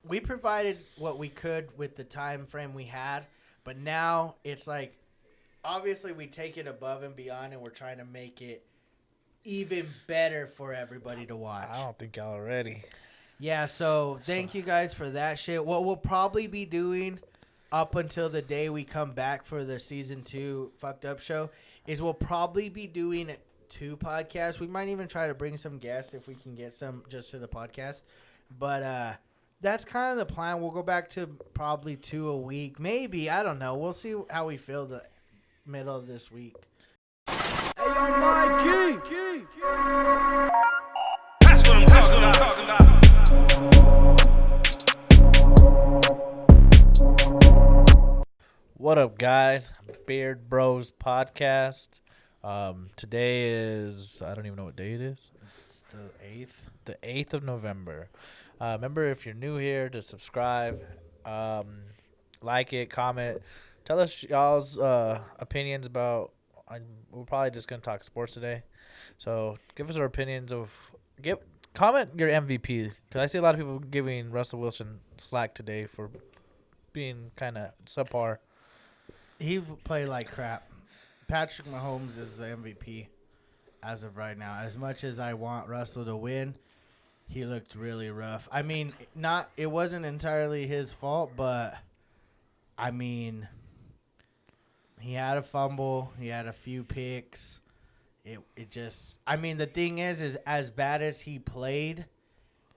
we provided what we could with the time frame we had, but now it's like obviously we take it above and beyond, and we're trying to make it even better for everybody to watch. I don't think y'all are ready. Yeah, so thank you guys for that shit. What we'll probably be doing up until the day we come back for the season 2 Fucked Up show is we'll probably be doing 2 podcasts. We might even try to bring some guests if we can get some just to the podcast. But that's kind of the plan. We'll go back to probably 2 a week. Maybe. I don't know. We'll see how we feel the middle of this week. Hey, yo, Mikey! That's what I'm talking about. What up, guys? Beard Bros Podcast. Today is, I don't even know what day it is. It's the 8th. The 8th of November. Remember, if you're new here, to subscribe, like it, comment. Tell us y'all's opinions about, we're probably just going to talk sports today. So give us our opinions of, comment your MVP. Because I see a lot of people giving Russell Wilson slack today for being kind of subpar. He played like crap. Patrick Mahomes is the MVP as of right now. As much as I want Russell to win, he looked really rough. I mean, it wasn't entirely his fault, but I mean, he had a fumble, he had a few picks. It just, I mean, the thing is as bad as he played,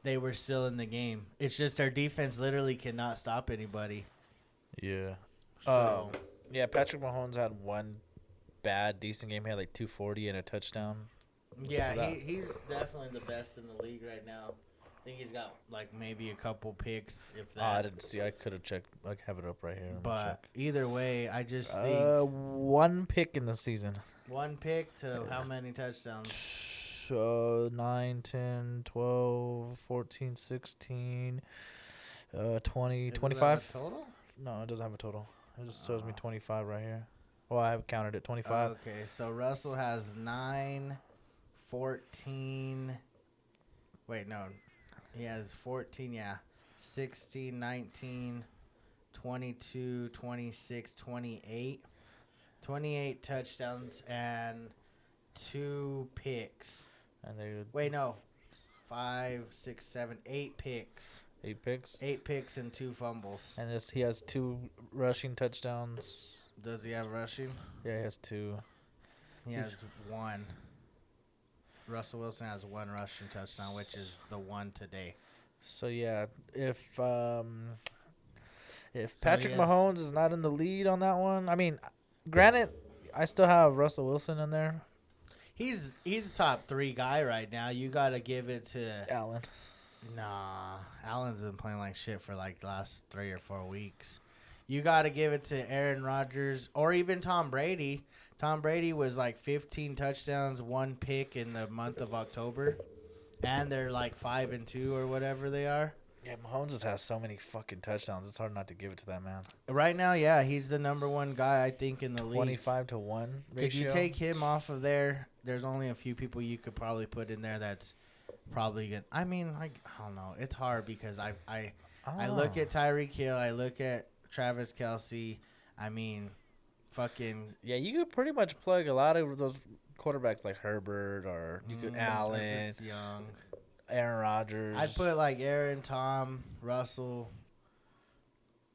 they were still in the game. It's just their defense literally cannot stop anybody. Yeah. So Yeah, Patrick Mahomes had one bad, decent game. He had like 240 and a touchdown. yeah, So he's definitely the best in the league right now. I think he's got like maybe a couple picks, if that. I didn't see. I could have checked. I have it up right here. Let me But check. either way, I just think One pick in the season. one pick to how many touchdowns? So 9, 10, 12, 14, 16, 20, Isn't that 25. a total? No, it doesn't have a total. It just shows me 25 right here. Well, I have counted it. 25. Okay, so Russell has 9, 14. Wait, no. He has 14, yeah. 16, 19, 22, 26, 28. 28 touchdowns and 2 picks. And they Wait, no. 5, 6, 7, 8 picks. 8 picks. 8 picks and 2 fumbles. And he has 2 rushing touchdowns. Does he have rushing? Yeah, he has 2. He has 1. Russell Wilson has 1 rushing touchdown, which is the one today. So yeah, if So Patrick he has- Mahomes is not in the lead on that one, I mean, granted, I still have Russell Wilson in there. He's top 3 guy right now. You got to give it to Allen. Nah, Allen's been playing like shit for like the last 3 or 4 weeks. You got to give it to Aaron Rodgers or even Tom Brady. Tom Brady was like 15 touchdowns, 1 pick in the month of October, and they're like 5-2 or whatever they are. Yeah, Mahomes just has so many fucking touchdowns. It's hard not to give it to that man. Right now, yeah, he's the number 1 guy I think in the league. 25-1 If ratio. you take him off of there, there's only a few people you could probably put in there that's probably good. I mean, like, I don't know. It's hard because I look at Tyreek Hill, I look at Travis Kelce. I mean, fucking Yeah, you could pretty much plug a lot of those quarterbacks like Herbert or you could Allen, Herbert's young. Aaron Rodgers. I'd put like Aaron, Tom, Russell.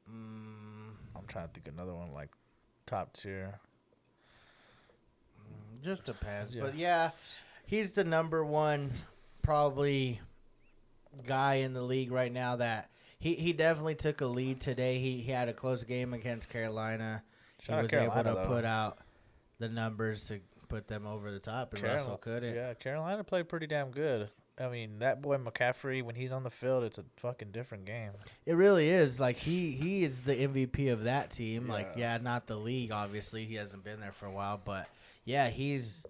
I'm trying to think of another one like top tier. Just depends. Yeah. But yeah, he's the number 1 probably guy in the league right now that he definitely took a lead today. He had a close game against Carolina. Shout He out was Carolina, able to though. put out the numbers to put them over the top, and Russell couldn't. Yeah, Carolina played pretty damn good. I mean, that boy McCaffrey, when he's on the field, it's a fucking different game. It really is. Like he is the MVP of that team. Yeah. Like not the league. Obviously, he hasn't been there for a while, but yeah, he's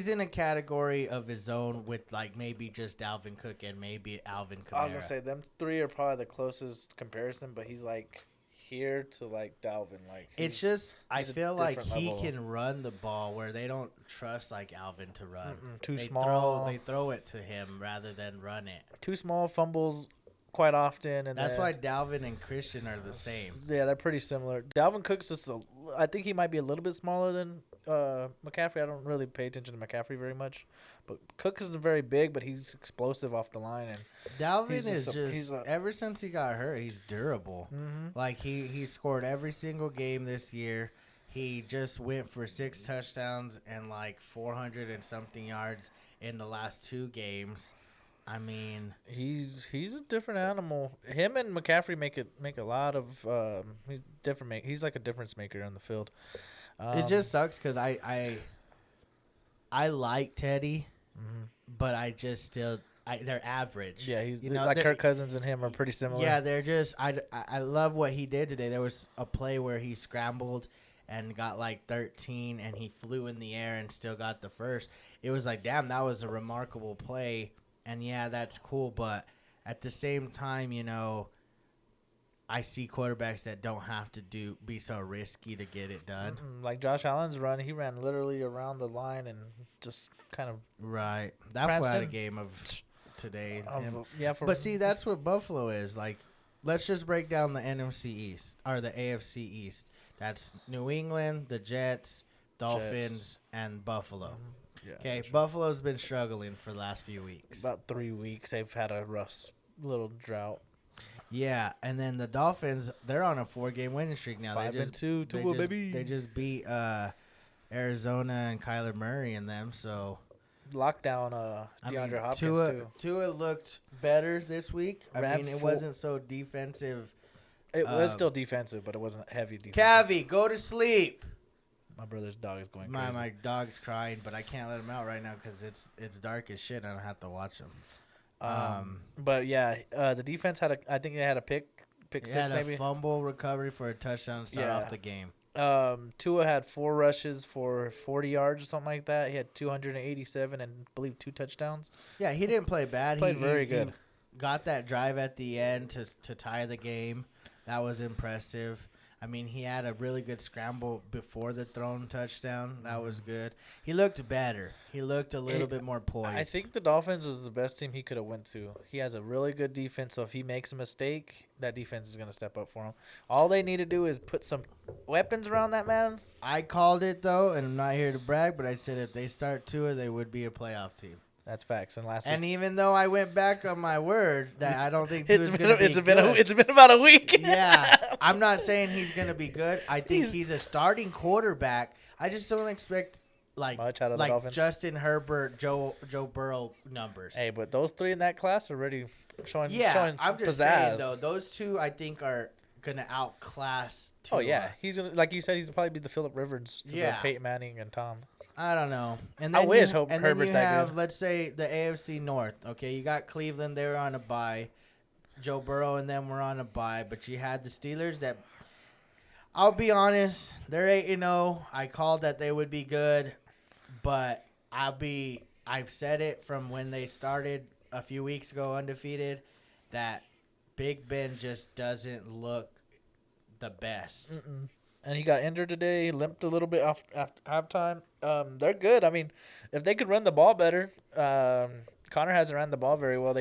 in a category of his own with like maybe just Dalvin Cook and maybe Alvin Kamara. I was gonna say them 3 are probably the closest comparison, but he's like here to like Dalvin. Like It's just I he's a feel like different he level. can run the ball where they don't trust like Alvin to run. Too They small. They throw it to him rather than run it. Too small, fumbles quite often. And That's then- why Dalvin and Christian are the same. Yeah, they're pretty similar. Dalvin Cook's just I think he might be a little bit smaller than McCaffrey. I don't really pay attention to McCaffrey very much, but Cook isn't very big, but he's explosive off the line. And Dalvin He's is just just ever since he got hurt, he's durable. Like he scored every single game this year. He just went for 6 touchdowns and like 400 and something yards in the last 2 games. I mean, he's a different animal. Him and McCaffrey make a lot of he's like a difference maker on the field. it just sucks because I like Teddy, but I just still they're average. yeah, he's You know, like they're- Kirk Cousins and him are pretty similar. Yeah, they're just I love what he did today. There was a play where he scrambled and got like 13 and he flew in the air and still got the first. It was like, damn, that was a remarkable play. And yeah, that's cool, but at the same time, you know, I see quarterbacks that don't have to be so risky to get it done. Like Josh Allen's run, he ran literally around the line and just kind of Right. That's what had a Cranston. game of today. Him. For But see, that's what Buffalo is. Like, let's just break down the NFC East or the AFC East. That's New England, the Jets, Dolphins, and Buffalo. yeah, Okay, Buffalo's been struggling for the last few weeks. about 3 weeks they've had a rough little drought. Yeah, and then the Dolphins, they're on a 4-game winning streak now. 5-2, they Tua, just, baby. They just beat Arizona and Kyler Murray and them. So Lockdown I DeAndre mean, Hopkins Tua looked better this week. I Ran mean, it full- wasn't so defensive. too. It was um, still defensive, but it wasn't heavy defensive. Cavi, go to sleep. My brother's dog is going My crazy. dog's crying, but I can't let him out right now because it's dark as shit. I don't have to watch him. But yeah, the defense I think they had a pick He six had maybe. a fumble recovery for a touchdown to start Yeah. off the game. Tua had 4 rushes for 40 yards or something like that. He had 287 and I believe 2 touchdowns. Yeah, he didn't play bad. Played he very good. Got that drive at the end to tie the game. That was impressive. I mean, he had a really good scramble before the thrown touchdown. That was good. He looked better. He looked a little bit more poised. I think the Dolphins is the best team he could have went to. He has a really good defense, so if he makes a mistake, that defense is going to step up for him. All they need to do is put some weapons around that man. I called it, though, and I'm not here to brag, but I said if they start Tua, they would be a playoff team. That's facts. And last And week, even though I went back on my word that I don't think Tua's going to be it's good. been about a week. Yeah, I'm not saying he's going to be good. I think he's a starting quarterback. I just don't expect like Much out of the Dolphins. Justin Herbert, Joe Burrow numbers. Hey, but those 3 in that class are already showing yeah, showing I'm just pizzazz. saying though, those 2 I think are going to outclass Tua. Oh yeah, he's gonna, like you said, he's probably be the Phillip Rivers to Yeah. the Peyton Manning and Tom. I don't know. And I then wish and then Herbert's you that have, good. let's say, the AFC North. Okay, you got Cleveland. They were on a bye. Joe Burrow and them were on a bye. But you had the Steelers that, I'll be honest, they're 8-0. I called that they would be good. But I've said it from when they started a few weeks ago undefeated that Big Ben just doesn't look the best. And he got injured today. He limped a little bit off after halftime. They're good. I mean, if they could run the ball better, Connor hasn't ran the ball very well.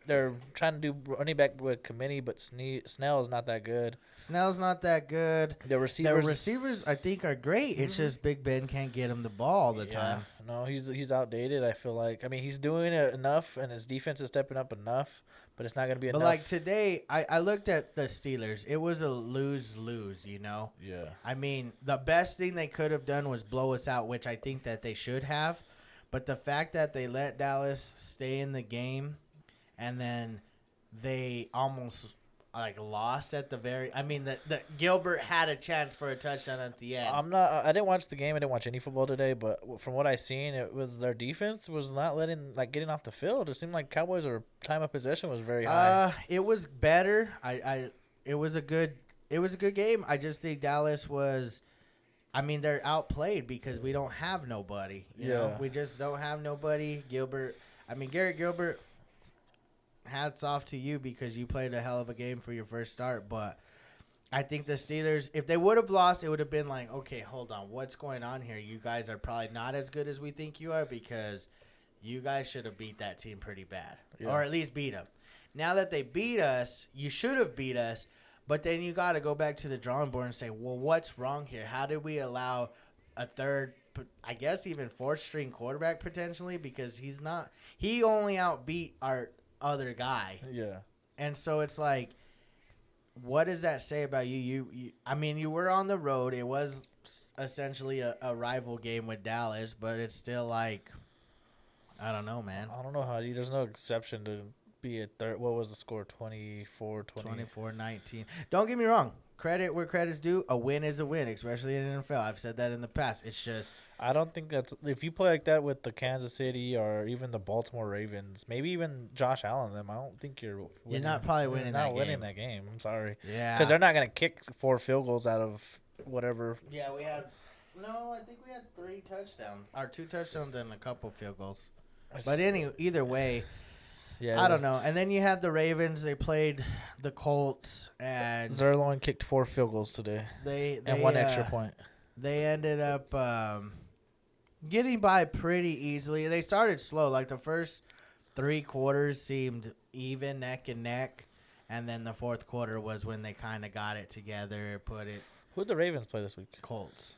They're trying to do running back with Committee, but Snell is not that good. Snell's not that good. The receivers, The receivers, I think, are great. It's just Big Ben can't get him the ball all the time. No, he's outdated. I feel like. I mean, he's doing it enough, and his defense is stepping up enough, but it's not going to be But enough. like today, I looked at the Steelers. It was a lose-lose, you know? Yeah. I mean, the best thing they could have done was blow us out, which I think that they should have. But the fact that they let Dallas stay in the game and then they almost lost at the very. I mean, the Gilbert had a chance for a touchdown at the end. I didn't watch the game. I didn't watch any football today, but from what I seen, it was their defense was not getting off the field. It seemed like Cowboys' time of possession was very high. It was better. It was a good game. I just think Dallas was. I mean, they're outplayed because we don't have nobody. You know, we just don't have nobody. Gilbert. I mean, Garrett Gilbert. Hats off to you because you played a hell of a game for your first start. But I think the Steelers, if they would have lost, it would have been like, okay, hold on, what's going on here? You guys are probably not as good as we think you are because you guys should have beat that team pretty bad, or at least beat them. now that they beat us, you should have beat us. But then you got to go back to the drawing board and say, well, what's wrong here? How did we allow a third, I guess even fourth string quarterback potentially? Because he only outbeat our other guy. Yeah. And so it's like, what does that say about you? I mean, you were on the road. It was essentially a rival game with Dallas, but it's still like, I don't know, man. I don't know how there's no exception to be a third. What was the score? 24-20. 24-19. Don't get me wrong. Credit where credit's due. A win is a win, especially in the NFL. I've said that in the past. It's just, I don't think that's if you play like that with the Kansas City or even the Baltimore Ravens, maybe even Josh Allen. Them, I don't think you're not probably winning that winning game. that game. I'm sorry. yeah. Because they're not gonna kick 4 field goals out of whatever. Yeah, I think we had 3 touchdowns. Or 2 touchdowns and a couple field goals. But either way, Yeah, I don't know. And then you had the Ravens. They played the Colts, and Zerline kicked 4 field goals today and 1 extra point. They ended up getting by pretty easily. They started slow. Like the first 3 quarters seemed even, neck and neck. And then the fourth quarter was when they kind of got it together, put it. Who'd the Ravens play this week? Colts.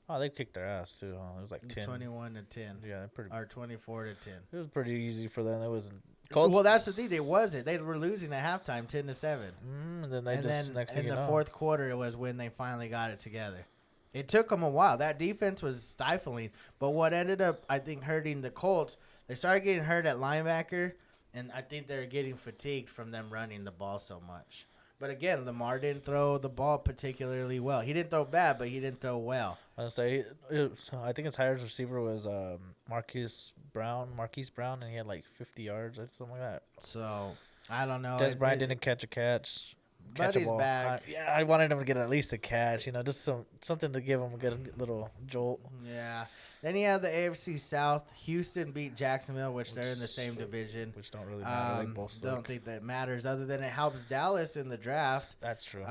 Oh, they kicked their ass too. Huh? It was like 10. 21-10. Yeah, Or 24-10. It was pretty easy for them. It was Well, that's the thing. It wasn't. They were losing at halftime, 10-7. And then they next thing in you the know. fourth quarter was when they finally got it together. It took them a while. That defense was stifling. But what ended up, I think, hurting the Colts, they started getting hurt at linebacker, and I think they're getting fatigued from them running the ball so much. But again, Lamar didn't throw the ball particularly well. He didn't throw bad, but he didn't throw well. I say, I think his highest receiver was Marquise Brown, and he had like 50 yards or something like that. So, I don't know. Des Bryant didn't catch a catch. But he's back. I wanted him to get at least a catch, just something to give him a little jolt. Yeah. Then you have the AFC South. Houston beat Jacksonville, which they're in the same division. Which don't really matter. They both suck. Don't think that matters other than it helps Dallas in the draft. That's true.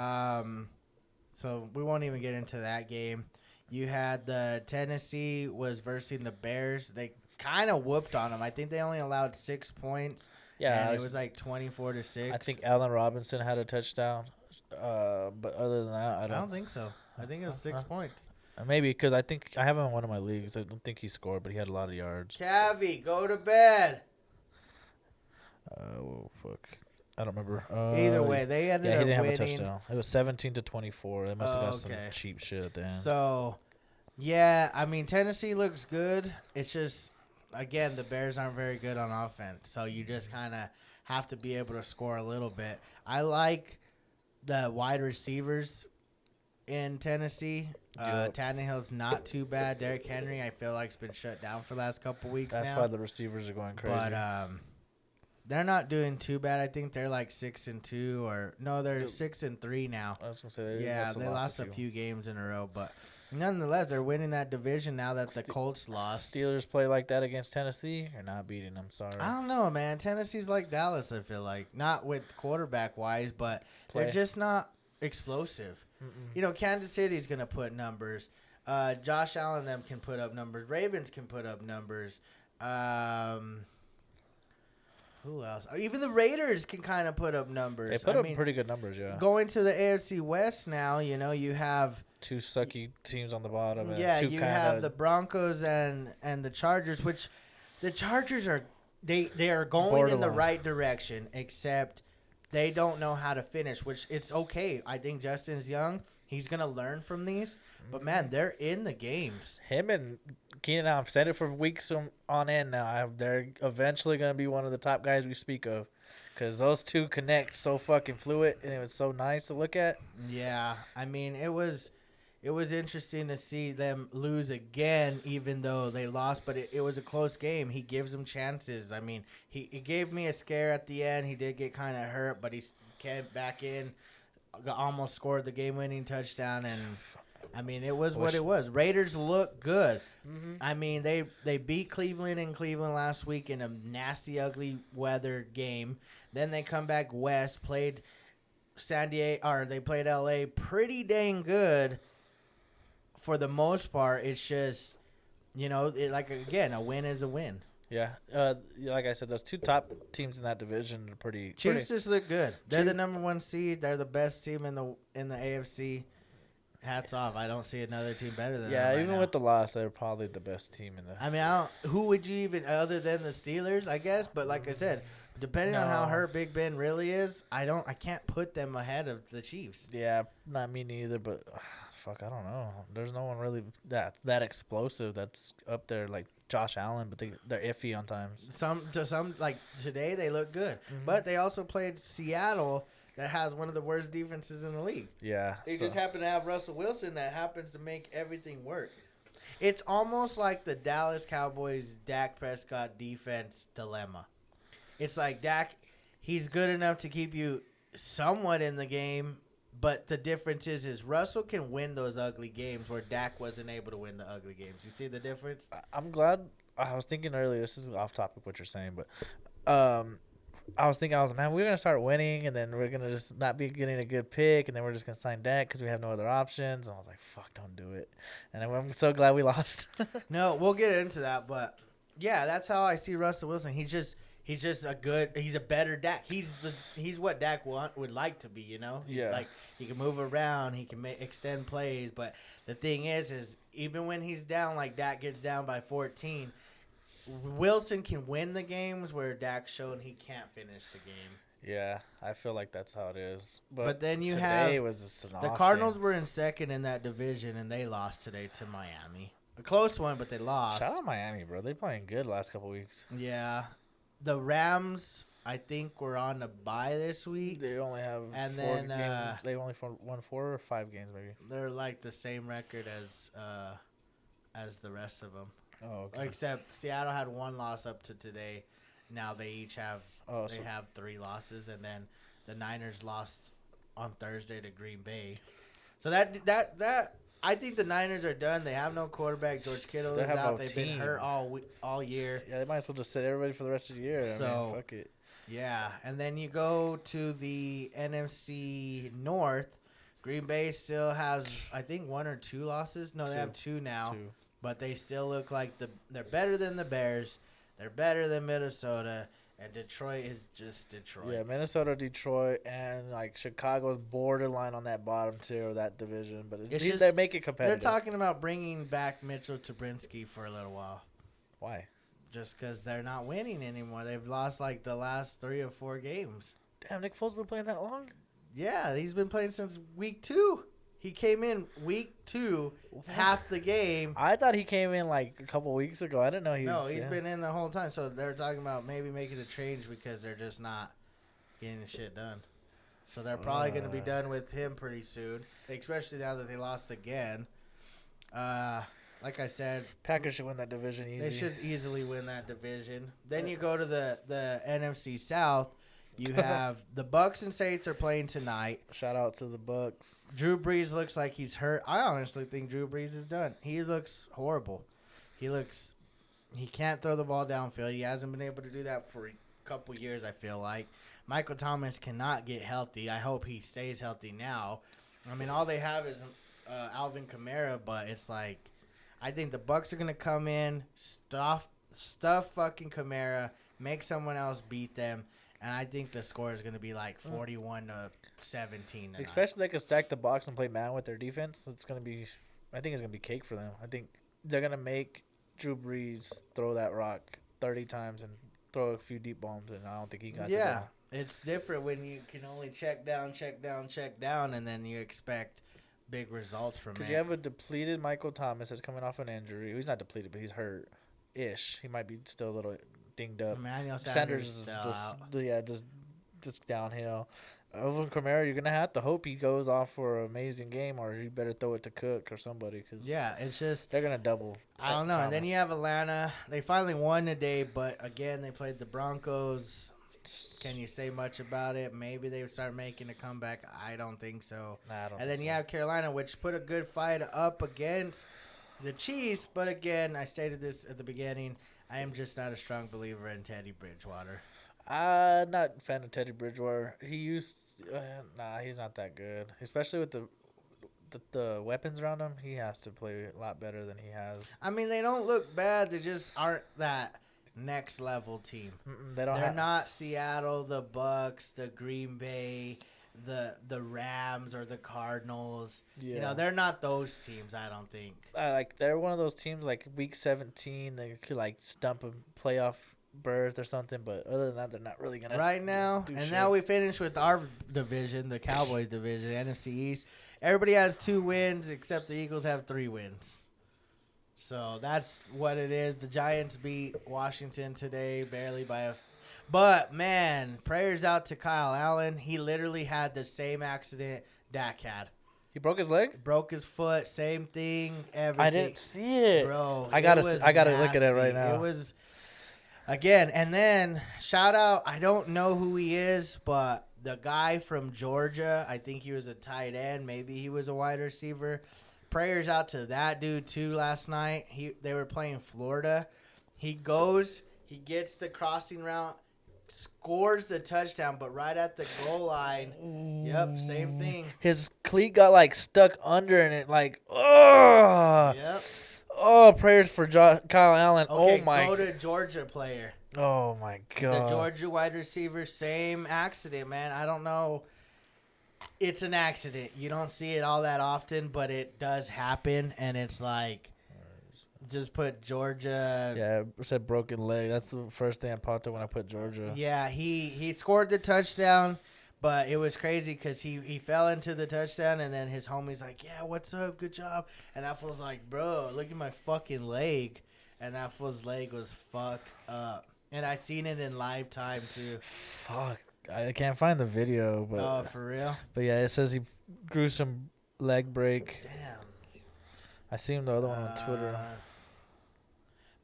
So we won't even get into that game. You had the Tennessee was versing the Bears. They kind of whooped on them. I think they only allowed 6 points. Yeah, and it was like 24-6. I think Allen Robinson had a touchdown. But other than that, I don't think so. I think it was 6 points. Maybe because I think I have him in one of my leagues. I don't think he scored, but he had a lot of yards. Cavi, go to bed. Oh fuck, I don't remember. Either way, they ended up he didn't winning. have a touchdown. It was 17-24. They must have got some Okay. cheap shit at the end. So, yeah, I mean Tennessee looks good. It's just again the Bears aren't very good on offense, so you just kind of have to be able to score a little bit. I like the wide receivers in Tennessee. Yep. Tannehill's not too bad. Derrick Henry, I feel like, has been shut down for the last couple weeks That's now. why the receivers are going crazy. But they're not doing too bad. I think they're like 6-2, or no, they're 6-3 now. I was gonna say They lost a few games in a row, but nonetheless, they're winning that division now that the Colts lost. Steelers play like that against Tennessee. You're not beating them. Sorry. I don't know, man. Tennessee's like Dallas, I feel like. Not with quarterback wise, but they're just not explosive. Kansas City's going to put numbers. Josh Allen and them can put up numbers. Ravens can put up numbers. Who else? Even the Raiders can kind of put up numbers. They put up pretty good numbers, yeah. Going to the AFC West now, you have 2 sucky teams on the bottom. And yeah, 2 you have the Broncos and the Chargers, which the Chargers are they are going in the right direction, except they don't know how to finish, which it's okay. I think Justin's young. He's going to learn from these. But, man, they're in the games. Him and Keenan, I've said it for weeks on end now. They're eventually going to be one of the top guys we speak of because those two connect so fucking fluid, and it was so nice to look at. Yeah. I mean, it was interesting to see them lose again, even though they lost. But it was a close game. He gives them chances. I mean, he gave me a scare at the end. He did get kind of hurt, but he came back in, almost scored the game-winning touchdown. And, I mean, it was what it was. Raiders look good. I mean, they beat Cleveland in Cleveland last week in a nasty, ugly weather game. Then they come back west, played they played LA pretty dang good. For the most part, it's just, again, a win is a win. Yeah. Like I said, those two top teams in that division are pretty. Chiefs just look good. They're the Chief- number 1 seed. They're the best team in the AFC. Hats off. I don't see another team better than them. Yeah, right even now. with the loss, they're probably the best team in the. I mean, I don't, who would you even other than the Steelers? I guess, but like I said, depending on how No. hurt Big Ben really is, I can't put them ahead of the Chiefs. Yeah, not me neither. But fuck, I don't know. There's no one really that explosive that's up there like Josh Allen, but they're iffy on times. Some like today they look good, but they also played Seattle, that has one of the worst defenses in the league. Yeah. They so- just happen to have Russell Wilson that happens to make everything work. It's almost like the Dallas Cowboys Dak Prescott defense dilemma. It's like Dak, he's good enough to keep you somewhat in the game, but the difference is Russell can win those ugly games where Dak wasn't able to win the ugly games. You see the difference? I'm glad. I was thinking earlier. This is off topic what you're saying, but I was thinking, man, we're gonna start winning, and then we're gonna just not be getting a good pick, and then we're just gonna sign Dak because we have no other options. And I was like, fuck, don't do it. And I'm so glad we lost. No, we'll get into that, but yeah, that's how I see Russell Wilson. He's just he's a better Dak. He's what Dak would like to be, you know? He's Yeah. like he can move around, he can extend plays, but the thing is even when he's down, like Dak gets down by 14, Wilson can win the games where Dak's shown he can't finish the game. Yeah, I feel like that's how it is. But then you today have was just an the off Cardinals day. were in second in that division, and they lost today to Miami. A close one, but they lost. Shout out Miami, bro. They playing good last couple weeks. Yeah. The Rams, I think, were on a bye this week. They only have And 4 then, games. They only won 4 or 5 games, maybe. They're like the same record as the rest of them. Oh, okay. Except Seattle had one loss up to today. Now they each have have 3 losses, and then the Niners lost on Thursday to Green Bay. So that I think the Niners are done. They have no quarterback. George Kittle They is have out. no They've been team. hurt all year. Yeah, they might as well just sit everybody for the rest of the year. I So- mean, fuck it. Yeah, and then you go to the NFC North. Green Bay still has, I think, 1 or 2 losses. No, they have 2 now. 2. But they still look like they're better than the Bears. They're better than Minnesota. And Detroit is just Detroit. Yeah, Minnesota, Detroit, and like Chicago's borderline on that bottom tier of that division, but It's just- they make it They're competitive. talking about bringing back Mitchell Trubisky for a little while. Why? Just because they're not winning anymore. They've lost like the last 3 or 4 games. Damn, Nick Foles been playing that long? Yeah, he's been playing since week 2. He came in week 2, half the game. I thought he came in like a couple weeks ago. I didn't know he was. No, he's yeah. been in the whole time. So they're talking about maybe making a change because they're just not getting the shit done. So they're probably going to be done with him pretty soon, especially now that they lost again. Like I said, Packers should win that division easy. they should easily win that division. Then you go to the NFC South. You have the Bucks and Saints are playing tonight. Shout out to the Bucks. Drew Brees looks like he's hurt. I honestly think Drew Brees is done. He looks horrible. He can't throw the ball downfield. He hasn't been able to do that for a couple years, I feel like. Michael Thomas cannot get healthy. I hope he stays healthy now. I mean, all they have is Alvin Kamara, but it's like I think the Bucks are going to come in, stuff fucking Kamara, make someone else beat them. And I think the score is going to be like 41-17. tonight. Especially they can stack the box and play man with their defense. It's gonna be. I think it's gonna be cake for them. I think they're gonna make Drew Brees throw that rock 30 times and throw a few deep bombs, and I don't think he got to Yeah, them. it's different when you can only check down, and then you expect big results from Because it. you have a depleted Michael Thomas that's coming off an injury. He's not depleted, but he's hurt-ish. He might be still a little dinged up. Emmanuel Sanders is is still out. just downhill. Alvin Kamara, you're gonna have to hope he goes off for an amazing game, or you better throw it to Cook or somebody, because Yeah, it's just they're gonna double. I don't know. And then Thomas. you have Atlanta. They finally won today, but again they played the Broncos. Can you say much about it? Maybe they would start making a comeback. I don't think so. Nah, I don't And then think you so. have Carolina, which put a good fight up against the Chiefs. But again, I stated this at the beginning. I am just not a strong believer in Teddy Bridgewater. Not a fan of Teddy Bridgewater. He's not that good, especially with the weapons around him. He has to play a lot better than he has. I mean, they don't look bad. They just aren't that next level team. They don't They're have. not Seattle, the Bucks, the Green Bay, the Rams, or the Cardinals. You know, they're not those teams. I don't think. Like they're one of those teams like week 17 they could like stump a playoff berth or something, but other than that they're not really gonna Right now, do and shit. now we finish with our division, the Cowboys division, NFC East. Everybody has 2 wins except the Eagles have 3 wins. So that's what it is. The Giants beat Washington today, barely by a. But man, prayers out to Kyle Allen. He literally had the same accident Dak had. He broke his leg. Broke his foot, same thing. Everything. I didn't see it, Bro. I it gotta was look at it right nasty. now. It was again, and then shout out. I don't know who he is, but the guy from Georgia. I think he was a tight end. Maybe he was a wide receiver. Prayers out to that dude too. Last night, they were playing Florida. He gets the crossing route, scores the touchdown, but right at the goal line. Yep, same thing. His cleat got like stuck under and it like oh Yep. oh prayers for Kyle Allen. Okay, oh my go to Georgia player. oh my god. The Georgia wide receiver, same accident, man. I don't know. It's an accident. You don't see it all that often, but it does happen, and it's like just put Georgia. Yeah, it said broken leg. That's the first thing I popped up when I put Georgia. Yeah, he scored the touchdown, but it was crazy because he fell into the touchdown, and then his homie's like, yeah, what's up? Good job. And that fool's like, bro, look at my fucking leg. And that fool's leg was fucked up. And I seen it in live time, too. Fuck. I can't find the video, but Oh, for real? but yeah, it says he gruesome leg break. Damn. I seen the other one on Twitter.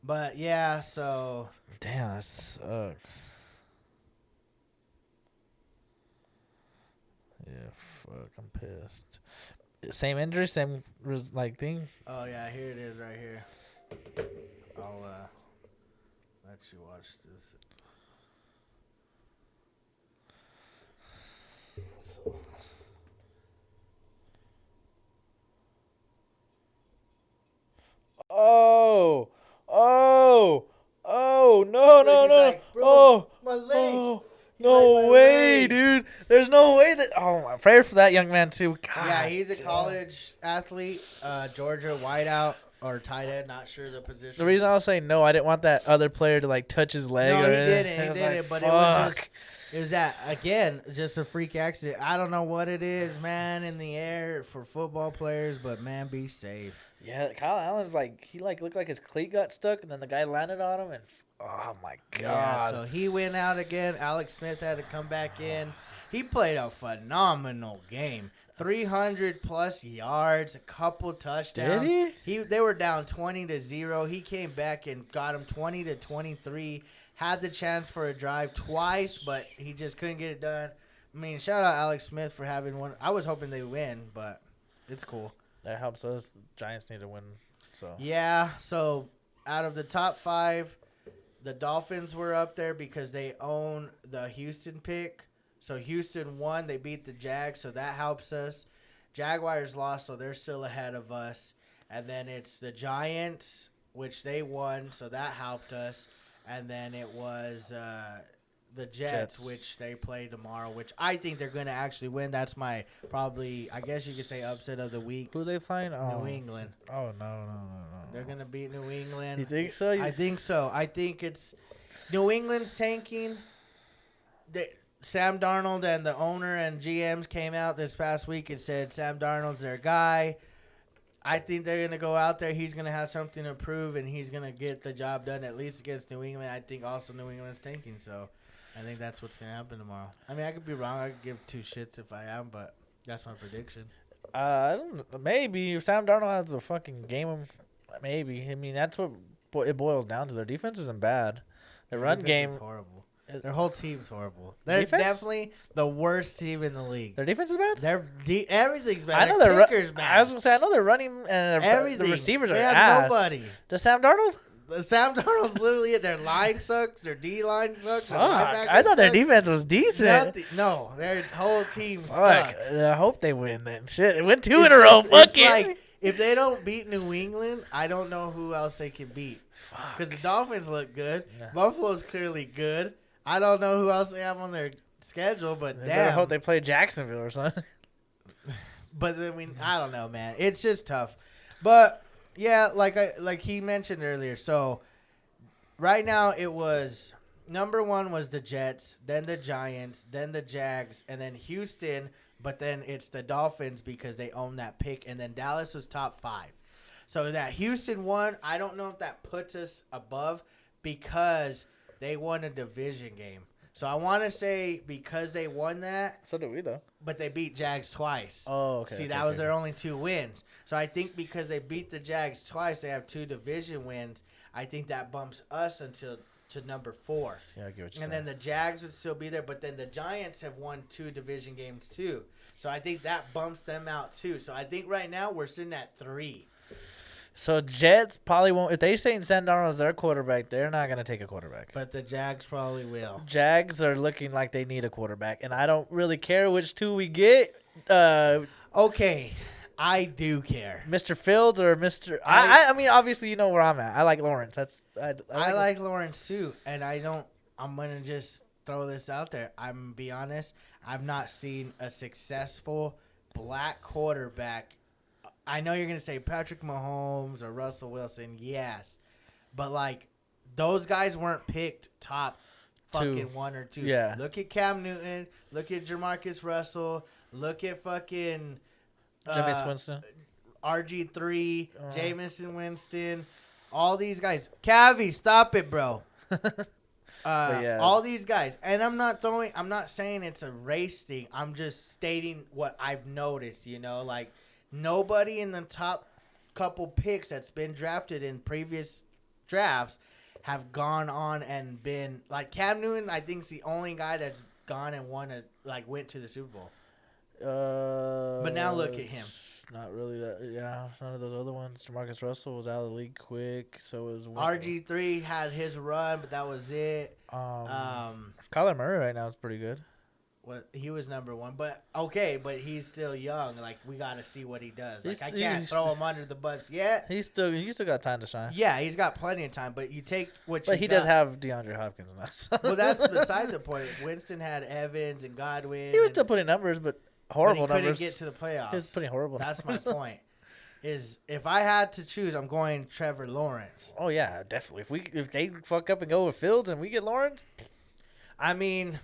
But yeah, so Damn, that sucks. Yeah, fuck, I'm pissed. Same injury, same like thing. oh yeah, here it is right here. I'll let you watch this. Oh, no, no, He's no. like, "Bro, oh, my leg." oh, He's no like, "My way, leg." dude. There's no way that. Oh, my prayer for that young man too. God, Yeah, he's a damn. college athlete, Georgia wideout or tight end, not sure the position. The reason I was saying no, I didn't want that other player to like touch his leg. No, or he anything. didn't. He I was didn't. like, But it was fuck. just, it was that again, just a freak accident. I don't know what it is, man, in the air for football players, but man, be safe. Yeah, Kyle Allen's like he like looked like his cleat got stuck, and then the guy landed on him, and oh my god. Yeah, so he went out again. Alex Smith had to come back in. He played a phenomenal game. 300 plus yards, a couple touchdowns. Did They were down 20-0. He came back and got him 20-23. Had the chance for a drive twice, but he just couldn't get it done. I mean, shout out Alex Smith for having one. I was hoping they win, but it's cool. That helps us. The Giants need to win. So Yeah, so out of the top 5, the Dolphins were up there because they own the Houston pick. So Houston won. They beat the Jags, so that helps us. Jaguars lost, so they're still ahead of us. And then it's the Giants, which they won, so that helped us. And then it was the Jets, which they play tomorrow, which I think they're going to actually win. That's my probably, I guess you could say, upset of the week. who are they playing? Oh. New England. Oh no. They're going to beat New England. You think so? I think so. I think it's New England's tanking. Sam Darnold and the owner and GMs came out this past week and said Sam Darnold's their guy. I think they're going to go out there. He's going to have something to prove, and he's going to get the job done at least against New England. I think also New England's tanking, so I think that's what's going to happen tomorrow. I mean, I could be wrong. I could give 2 shits if I am, but that's my prediction. I don't know. Maybe if Sam Darnold has a fucking game, maybe. I mean, that's what it boils down to. Their defense isn't bad. Their run defense game. is horrible. Their whole team's horrible. They're Defense? definitely the worst team in the league. Their defense is bad. Everything's bad. I know their their kickers bad. I was gonna say I know they're running and Everything. the receivers are they have ass. nobody. Does Sam Darnold? Sam Darnold's literally it. Their line sucks. Their D line sucks. Their Fuck. linebackers I thought their suck. defense was decent. No, their whole team Fuck. sucks. I hope they win then. Shit, it went 2 It's in a row. just- Fuck it's it. like if they don't beat New England, I don't know who else they can beat. Because the Dolphins look good. Yeah. Buffalo's clearly good. I don't know who else they have on their schedule, but They better damn. hope they play Jacksonville or something. But I mean, I don't know, man. It's just tough. But yeah, like he mentioned earlier. So right now it was number one was the Jets, then the Giants, then the Jags, and then Houston. But then it's the Dolphins because they own that pick, and then Dallas was top 5. So that Houston won. I don't know if that puts us above because they won a division game. So I want to say because they won that, So do we, though. but they beat Jags twice. Oh, okay. See, okay, that was okay. their only 2 wins. So I think because they beat the Jags twice, they have 2 division wins. I think that bumps us to number 4. Yeah, I get what you're And saying. then the Jags would still be there, but then the Giants have won 2 division games too. So I think that bumps them out too. So I think right now we're sitting at 3. So Jets probably won't. If they say Sam Darnold is their quarterback, they're not gonna take a quarterback. But the Jags probably will. Jags are looking like they need a quarterback, and I don't really care which 2 we get. Okay, I do care. Mr. Fields or Mr. I mean, obviously you know where I'm at. I like Lawrence. I like Lawrence too, and I'm gonna just throw this out there. I'm gonna be honest. I've not seen a successful black quarterback. I know you're gonna say Patrick Mahomes or Russell Wilson, yes, but like those guys weren't picked top fucking 1 or 2. Yeah. Look at Cam Newton. Look at Jamarcus Russell. Look at fucking Jameis Winston. RG3, Jameson Winston, all these guys. Cavi, stop it, bro. yeah. All these guys. And I'm not saying it's a race thing. I'm just stating what I've noticed, like nobody in the top couple picks that's been drafted in previous drafts have gone on and been like Cam Newton. I think is the only guy that's gone and went to the Super Bowl. But now look at him. Not really that. Yeah, none of those other ones. Jamarcus Russell was out of the league quick, so was RG3 had his run, but that was it. Kyler Murray right now is pretty good. He was number 1, but he's still young. Like we got to see what he does. Like I He's can't throw him under the bus yet. He's still got time to shine. Yeah, he's got plenty of time, but you take what. But you he got. does have DeAndre Hopkins now. So. Well, that's besides the point. Winston had Evans and Godwin. He was still putting numbers, but horrible but he numbers. couldn't get to the playoffs. He was putting horrible. That's my numbers. point. Is if I had to choose, I'm going Trevor Lawrence. Oh yeah, definitely. If they fuck up and go with Fields and we get Lawrence, I mean,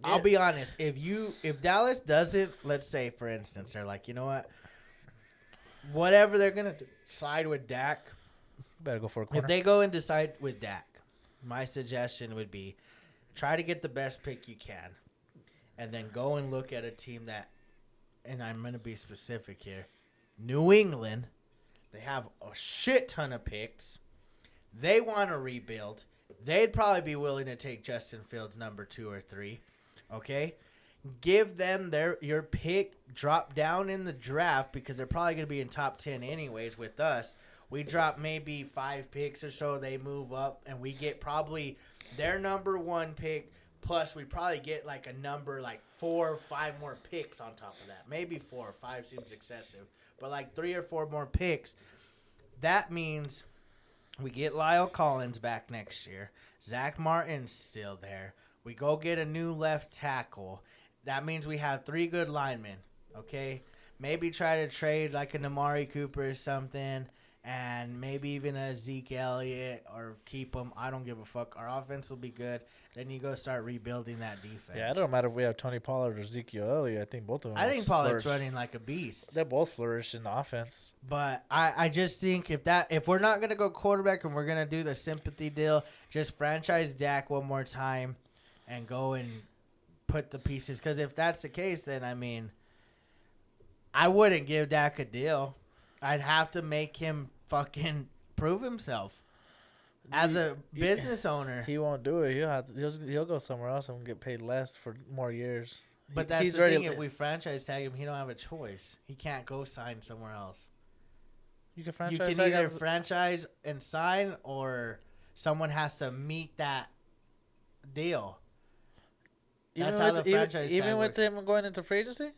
Yeah. I'll be honest. If Dallas doesn't, let's say for instance, they're like, you know what, whatever they're gonna decide with Dak. better go for a corner. If they go and decide with Dak, my suggestion would be try to get the best pick you can, and then go and look at a team that, and I'm gonna be specific here, New England. They have a shit ton of picks. They want to rebuild. They'd probably be willing to take Justin Fields number 2 or 3. Okay? Give them your pick, drop down in the draft because they're probably going to be in top 10 anyways with us. We drop maybe 5 picks or so. They move up and we get probably their number 1 pick. Plus, we probably get like a number like 4 or 5 more picks on top of that. Maybe 4 or 5 seems excessive. But like 3 or 4 more picks. That means we get Lyle Collins back next year. Zach Martin's still there. We go get a new left tackle. That means we have 3 good linemen. Okay? Maybe try to trade like an Amari Cooper or something. And maybe even a Zeke Elliott or keep him. I don't give a fuck. Our offense will be good. Then you go start rebuilding that defense. Yeah, it don't matter if we have Tony Pollard or Ezekiel Elliott. I think both of them. I think Pollard's flourish. running like a beast. They both flourish in the offense. But I just think if we're not gonna go quarterback and we're gonna do the sympathy deal, just franchise Dak one more time, and go and put the pieces. Because if that's the case, then I mean, I wouldn't give Dak a deal. I'd have to make him fucking prove himself as a business owner. He won't do it. He'll go somewhere else and get paid less for more years. But that's the thing. If we franchise tag him, he don't have a choice. He can't go sign somewhere else. You can You franchise. can either franchise and sign, or someone has to meet that deal. That's how the franchise tag even with works. him going into free agency.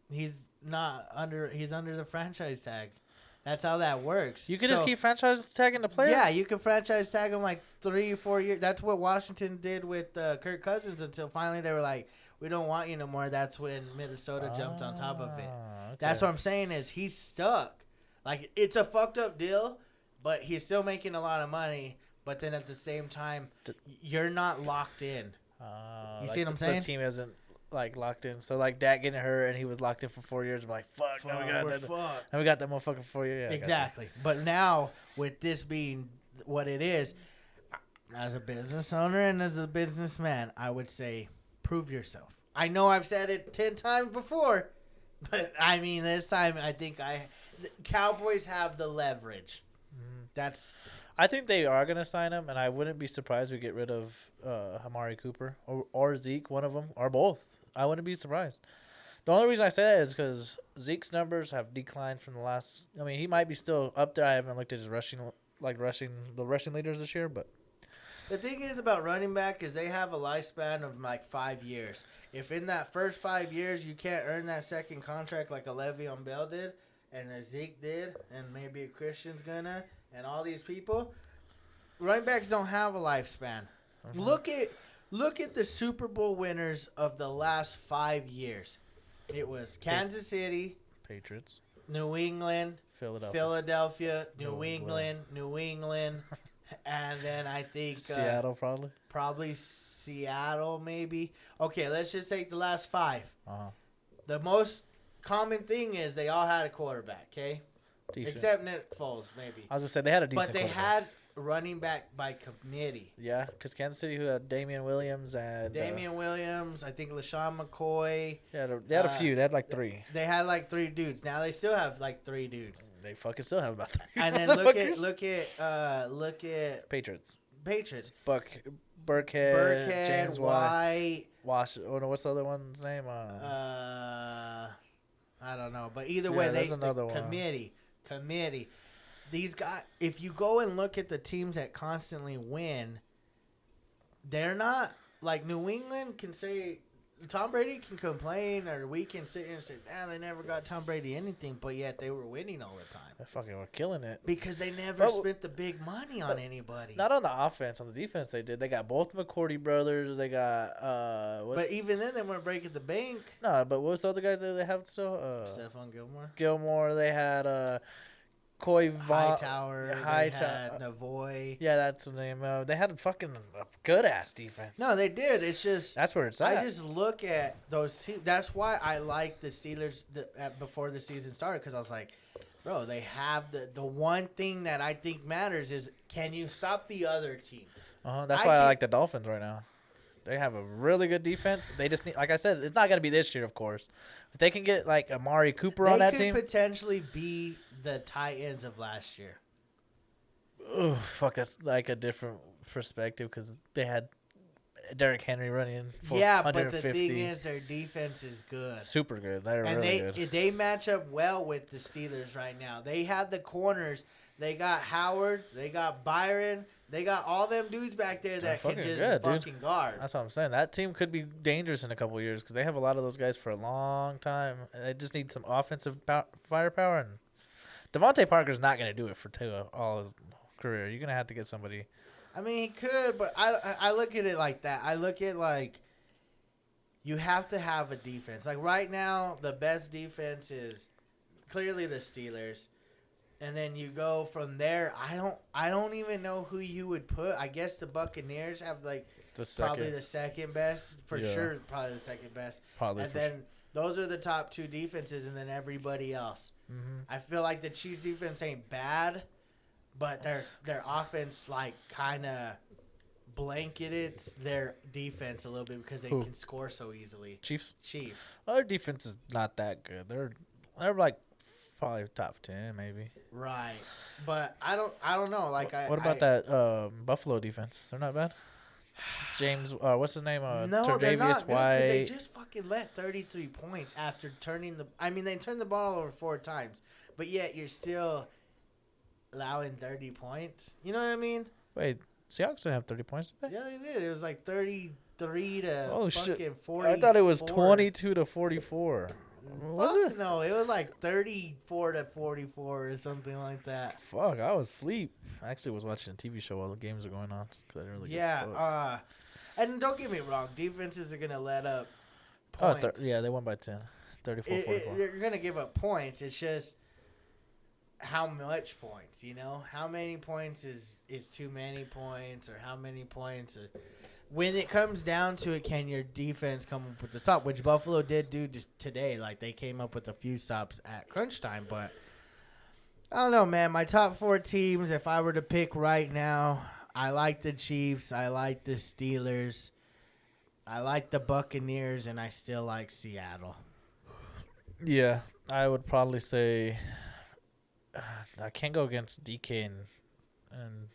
He's not under. He's under the franchise tag. That's how that works. You could just keep franchise tagging the player. Yeah, you can franchise tag them like 3 or 4 years. That's what Washington did with Kirk Cousins until finally they were like, we don't want you no more. That's when Minnesota jumped on top of it. Okay. That's what I'm saying is he's stuck. Like, it's a fucked up deal, but he's still making a lot of money. But then at the same time, you're not locked in. You see what I'm saying? The team isn't like locked in. So like Dak getting hurt and he was locked in for 4 years. I'm like, fuck, now we got we're that. fucked. Now we got that motherfucker for 4 years. Yeah, Exactly. But now, with this being what it is, as a business owner and as a businessman, I would say prove yourself. I know I've said it 10 times before, but I mean, this time I think the Cowboys have the leverage. That's I think they are gonna sign him, and I wouldn't be surprised we get rid of Amari Cooper or Zeke, one of them, or both. I wouldn't be surprised. The only reason I say that is because Zeke's numbers have declined from the last. I mean, he might be still up there. I haven't looked at his rushing leaders this year, but the thing is about running back is they have a lifespan of like 5 years. If in that first 5 years you can't earn that second contract like a Le'Veon Bell did, and a Zeke did, and maybe a Christian's gonna, and all these people, running backs don't have a lifespan. Look at the Super Bowl winners of the last 5 years. It was Kansas City, Patriots, New England, Philadelphia, New England, and then I think Seattle probably Seattle maybe. Okay, let's just take the last 5. The most common thing is they all had a quarterback, okay? Decent. Except Nick Foles, maybe. I was gonna say they had a decent. But they had running back by committee. Yeah, because Kansas City who had Damian Williams and Williams, I think LaShawn McCoy. Yeah, they had a few. They had like 3. They had like 3 dudes. Now they still have like 3 dudes. They fucking still have about 3. And then look at Patriots. Burkhead, James White. What's the other one's name? I don't know, but either way, there's another one. Committee. These guys, if you go and look at the teams that constantly win, they're not like New England can say Tom Brady can complain, or we can sit here and say, man, they never got Tom Brady anything, but yet they were winning all the time. They fucking were killing it. Because they never spent the big money on anybody. Not on the offense. On the defense, they did. They got both McCourty brothers. They got but even then, they weren't breaking the bank. No, but what was the other guys that they have still? Stephon Gilmore. They had Coy Hightower. They had Navoy. Yeah, that's the name. They had fucking a good ass defense. No, they did. It's just that's where it's at. I just look at those teams. That's why I like the Steelers before the season started, because I was like, bro, they have the one thing that I think matters is, can you stop the other team? That's why I like the Dolphins right now. They have a really good defense. They just need, like I said, it's not going to be this year, of course. If they can get like Amari Cooper on that team, they could potentially be the Titans of last year. Oh, fuck, that's like a different perspective because they had Derrick Henry running for 150. But the thing is, their defense is good. Super good. They're really good. They match up well with the Steelers right now. They have the corners. They got Howard. They got Byron. They got all them dudes back there that can just fucking guard. That's what I'm saying. That team could be dangerous in a couple of years because they have a lot of those guys for a long time. And they just need some offensive firepower. And Devontae Parker's not going to do it for all his career. You're going to have to get somebody. I mean, he could, but I look at it like that. I look at like you have to have a defense. Like right now, the best defense is clearly the Steelers. And then you go from there. I don't even know who you would put. I guess the Buccaneers have like probably the second best for sure. Probably the second best. And then those are the top 2 defenses, and then everybody else. Mm-hmm. I feel like the Chiefs defense ain't bad, but their offense like kind of blanketed their defense a little bit because they can score so easily. Chiefs. Our defense is not that good. They're like. Probably top 10, maybe. Right, but I don't know. Like, what about that Buffalo defense? They're not bad. James, what's his name? No, they're not. White. They just fucking let 33 points after turning the. I mean, they turned the ball over 4 times, but yet you're still allowing 30 points. You know what I mean? Wait, Seahawks didn't have 30 points, did they? Yeah, they did. It was like 33 to fucking 40. I thought it was 22 to 44. Was Fuck it? No, it was like 34-44 or something like that. Fuck, I was asleep. I actually was watching a TV show while the games were going on. 'Cause I didn't really give a fuck. Yeah, and don't get me wrong, defenses are gonna let up Oh, points. yeah, they won by 10. 34-44. You're gonna give up points. It's just how much points, you know? How many points is too many points, or how many points? When it comes down to it, can your defense come up with the stop, which Buffalo did do just today? Like, they came up with a few stops at crunch time, but I don't know, man. My top 4 teams, if I were to pick right now, I like the Chiefs, I like the Steelers, I like the Buccaneers, and I still like Seattle. Yeah, I would probably say I can't go against DK and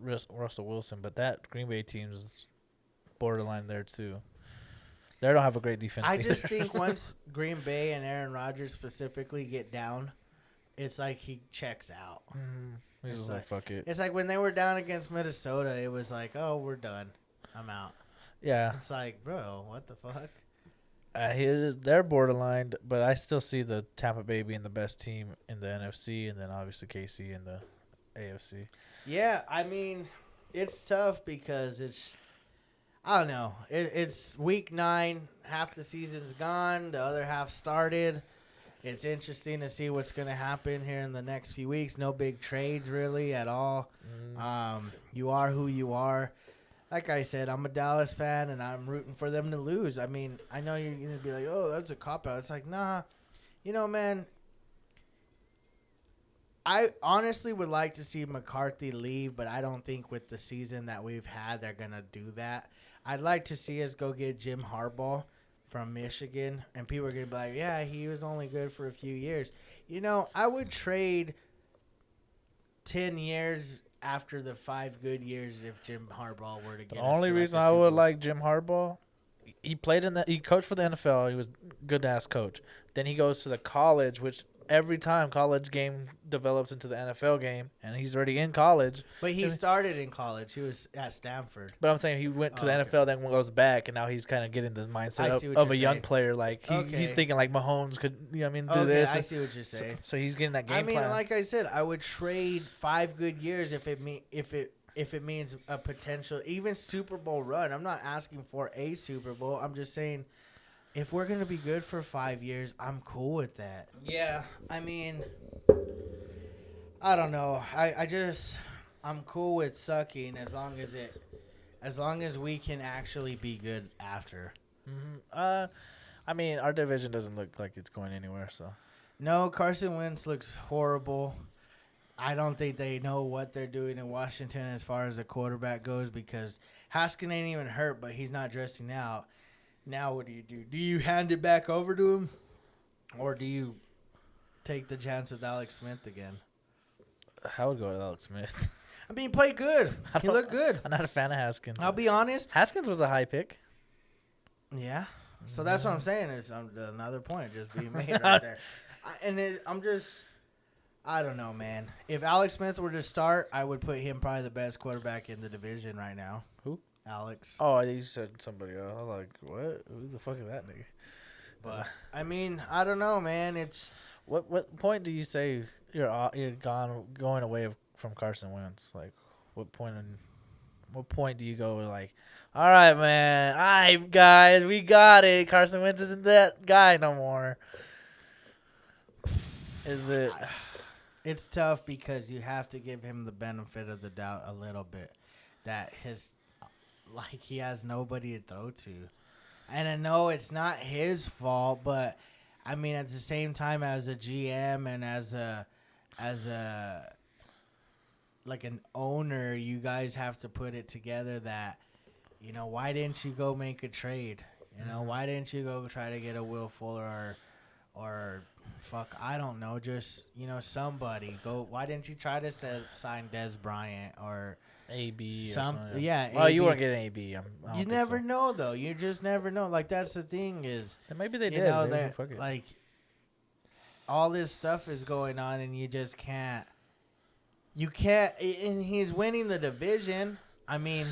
Russell Wilson, but that Green Bay team is borderline there too. They don't have a great defense. I either. just think once Green Bay and Aaron Rodgers specifically get down, it's like he checks out. He's It's just like- like fuck it. It's like when they were down against Minnesota, it was like, oh, we're done. I'm out. Yeah, It's like, bro, what the fuck? they're borderline, but I still see the Tampa Bay being the best team in the NFC, and then obviously KC in the AFC. Yeah, I mean, it's tough because I don't know. It's week 9. Half the season's gone. The other half started. It's interesting to see what's going to happen here in the next few weeks. No big trades really at all. You are who you are. Like I said, I'm a Dallas fan, and I'm rooting for them to lose. I mean, I know you're going to be like, oh, that's a cop-out. It's like, nah. You know, man, I honestly would like to see McCarthy leave, but I don't think with the season that we've had, they're going to do that. I'd like to see us go get Jim Harbaugh from Michigan, and people are going to be like, yeah, he was only good for a few years. You know, I would trade 10 years after the 5 good years if Jim Harbaugh were to get The us only to, like, reason the I Super would Bowl. like Jim Harbaugh, he coached for the NFL. He was good ass coach. Then he goes to the college, which every time college game develops into the NFL game, and he's already in college. But he started in college. He was at Stanford. But I'm saying he went to Oh, the okay. NFL, then goes back, and now he's kind of getting the I mindset see of, what of a you're young saying. player. Like he's Okay. thinking like Mahomes could, do Okay, this. I see what you're saying. So he's getting that game I mean, plan. like I said, I would trade 5 good years if it means a potential even Super Bowl run. I'm not asking for a Super Bowl. I'm just saying if we're gonna be good for 5 years, I'm cool with that. Yeah, I mean, I don't know. I'm cool with sucking as long as we can actually be good after. I mean, our division doesn't look like it's going anywhere. So No, Carson Wentz looks horrible. I don't think they know what they're doing in Washington as far as the quarterback goes because Haskin ain't even hurt, but he's not dressing out. Now what do you do? Do you hand it back over to him? Or do you take the chance with Alex Smith again? I would go with Alex Smith. I mean, he played good. He looked good. I'm not a fan of Haskins. I'll be honest. Haskins was a high pick. Yeah. So that's what I'm saying. Is another point just being made right there. I don't know, man. If Alex Smith were to start, I would put him probably the best quarterback in the division right now. Who? Alex. Oh, you said somebody else. I was like, what? Who the fuck is that nigga? But I don't know, man. It's What point do you say you're going away from Carson Wentz? Like, what point do you go like, all right, man, all right, guys, we got it. Carson Wentz isn't that guy no more. Is it? it's tough because you have to give him the benefit of the doubt a little bit that he has nobody to throw to. And I know it's not his fault, but I mean at the same time as a GM and as a like an owner, you guys have to put it together that, you know, why didn't you go make a trade? You know, why didn't you go try to get a Will Fuller or fuck, I don't know, just, you know, somebody go. Why didn't you try to sign Des Bryant or AB or something? something. Yeah, Well, you AB. weren't getting AB. I don't You think never so. know though. You just never know. Like that's the thing is, And maybe they you did. know, Maybe that fuck it. like all this stuff is going on and you just can't. You can't, and he's winning the division. I mean,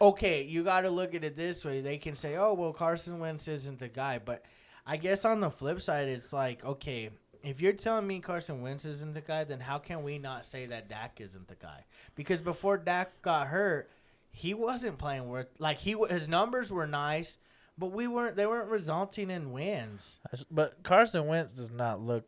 okay, you got to look at it this way. They can say, "Oh, well, Carson Wentz isn't the guy," but I guess on the flip side, it's like, okay, if you're telling me Carson Wentz isn't the guy, then how can we not say that Dak isn't the guy? Because before Dak got hurt, he wasn't playing worth like his numbers were nice, but they weren't resulting in wins. But Carson Wentz does not look.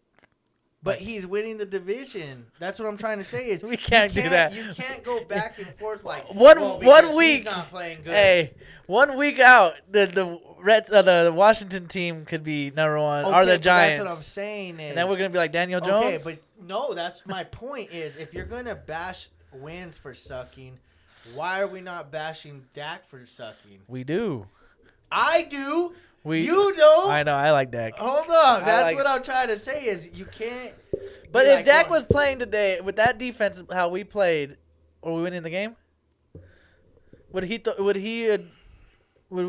But he's winning the division. That's what I'm trying to say. Is We can't do that. You can't go back and forth like One because week. He's not playing good. Hey, 1 week out, the Reds, the Washington team could be number one, or the but Giants. That's what I'm saying. Is, And then we're gonna be like Daniel Jones. Okay, but no, that's my point. Is if you're gonna bash wins for sucking, why are we not bashing Dak for sucking? We do. I do. We. You don't. I know. I like Dak. Hold on. That's like- what I'm trying to say. Is you can't. But be if like, Dak well, was playing today with that defense, how we played, were we winning the game? Would we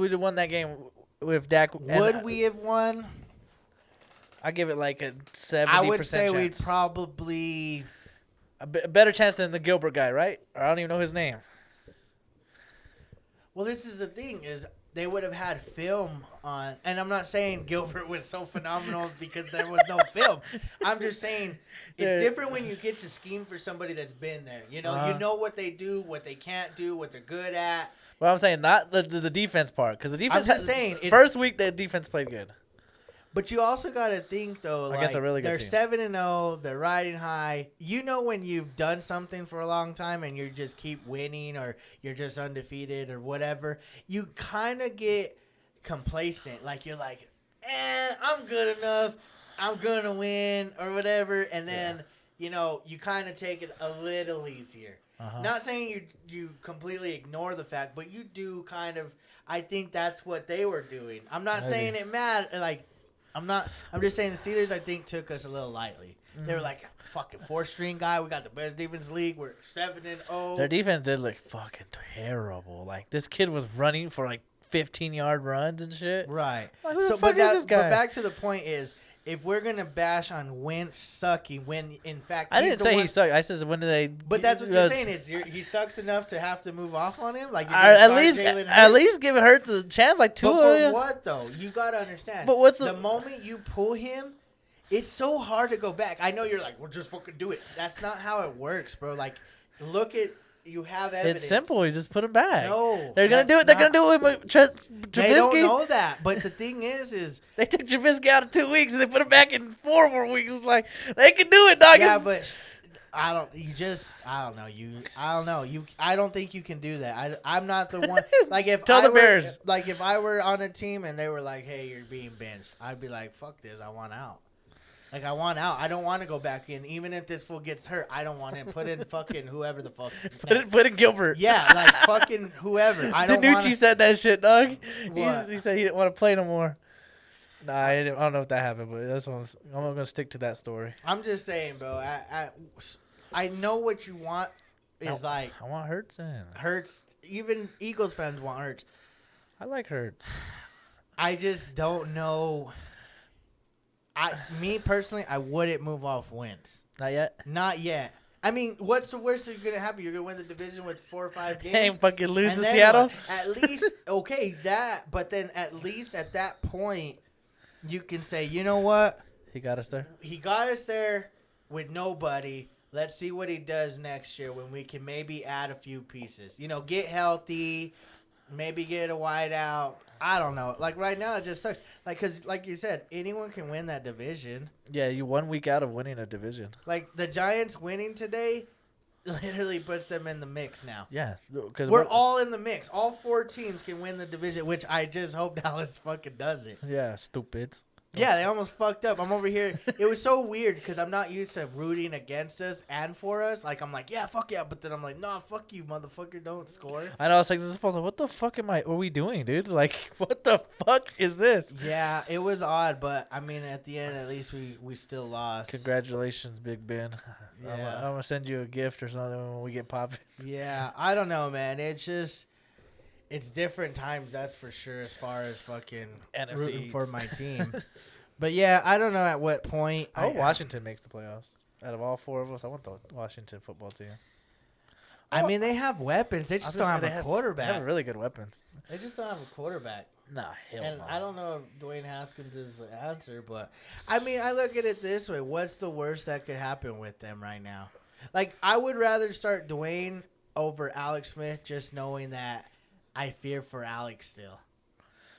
have won that game with Dak? would we have won? I give it like a 70%. I would say chance. we'd probably. a better chance than the Gilbert guy, right? Or I don't even know his name. Well, this is the thing is they would have had film on, and I'm not saying Gilbert was so phenomenal because there was no film. I'm just saying it's Yeah. different when you get to scheme for somebody that's been there. You know, you know what they do, what they can't do, what they're good at. Well, I'm saying not the defense part, because the defense. just saying, it's- first week the defense played good. But you also got to think though, Against a really good they're team. 7-0, they're riding high. You know when you've done something for a long time and you just keep winning, or you're just undefeated or whatever, you kind of get complacent. Like you're like, I'm good enough, I'm gonna win or whatever, and then you know you kind of take it a little easier. Uh-huh. Not saying you completely ignore the fact, but you do kind of. I think that's what they were doing. I'm not Maybe. saying it mad like. I'm just saying the Steelers, I think, took us a little lightly. They were like, fucking 4-string guy. We got the best defense in the league. We're 7-0. Their defense did look fucking terrible. Like this kid was running for like 15-yard runs and shit. Right. Like, who the fuck is this guy? But back to the point is, if we're going to bash on Wentz sucking, when in fact I he's didn't the say one, he sucked. I said when did they? But that's what you're saying is he sucks enough to have to move off on him? Like you're Or gonna at start least Jalen at Hurts? least give Hurts a chance, like two. But for what though? You gotta understand. But what's the the- moment you pull him? It's so hard to go back. I know you're like, well, just fucking do it. That's not how it works, bro. Like, look at you have evidence. It's simple. You just put him back. No, they're gonna that's do it. They're not- gonna do it with Trubisky. They don't know that. But the thing is They took Trubisky out of 2 weeks and they put him back in 4 more weeks. It's like they can do it, dog. yeah, It's- but I don't. I don't know. I don't think you can do that. I'm not the one. Like if Tell I the were, Bears. Like if I were on a team and they were like, "Hey, you're being benched," I'd be like, "Fuck this. I want out." Like I want out. I don't want to go back in. Even if this fool gets hurt, I don't want him. Put in fucking whoever the fuck. put in Gilbert. Yeah, like fucking whoever. I don't want. Danucci said that shit, dog. What? He said he didn't want to play no more. Nah, I don't know if that happened, but that's what I'm gonna stick to that story. I'm just saying, bro. I know what you want is like I want Hurts in. Hurts. Even Eagles fans want Hurts. I like Hurts. I just don't know. Me personally, I wouldn't move off Wentz. Not yet. Not yet. I mean, what's the worst that's gonna happen? You're gonna win the division with 4 or 5 games. Ain't fucking lose and to then Seattle. what? At least, okay, that. But then at least at that point, you can say, you know what? He got us there. He got us there with nobody. Let's see what he does next year when we can maybe add a few pieces. You know, get healthy, maybe get a wide out. I don't know. Like right now, it just sucks. Like, cause like you said, anyone can win that division. Yeah, you 1 week out of winning a division. Like the Giants winning today, literally puts them in the mix now. Yeah, because We're all in the mix. All 4 teams can win the division, which I just hope Dallas fucking does it. Yeah, stupids. Yeah, they almost fucked up. I'm over here. It was so weird because I'm not used to rooting against us and for us. Like, I'm like, yeah, fuck yeah. But then I'm like, nah, fuck you, motherfucker. Don't score. I know. It's like this. Like, what the fuck are we doing, dude? Like, what the fuck is this? Yeah, it was odd. But, I mean, at the end, at least we still lost. Congratulations, Big Ben. Yeah. I'm gonna send you a gift or something when we get popping. Yeah, I don't know, man. It's just, it's different times, that's for sure, as far as fucking NFC rooting for East. my team. But, yeah, I don't know at what point. I hope Washington makes the playoffs. Out of all 4 of us, I want the Washington football team. I mean, they have weapons. They I was just gonna don't say have a They quarterback. have really good weapons. They just don't have a quarterback. Nah, hell And no. I don't know if Dwayne Haskins is the answer, but I mean, I look at it this way: what's the worst that could happen with them right now? Like, I would rather start Dwayne over Alex Smith, just knowing that I fear for Alex still.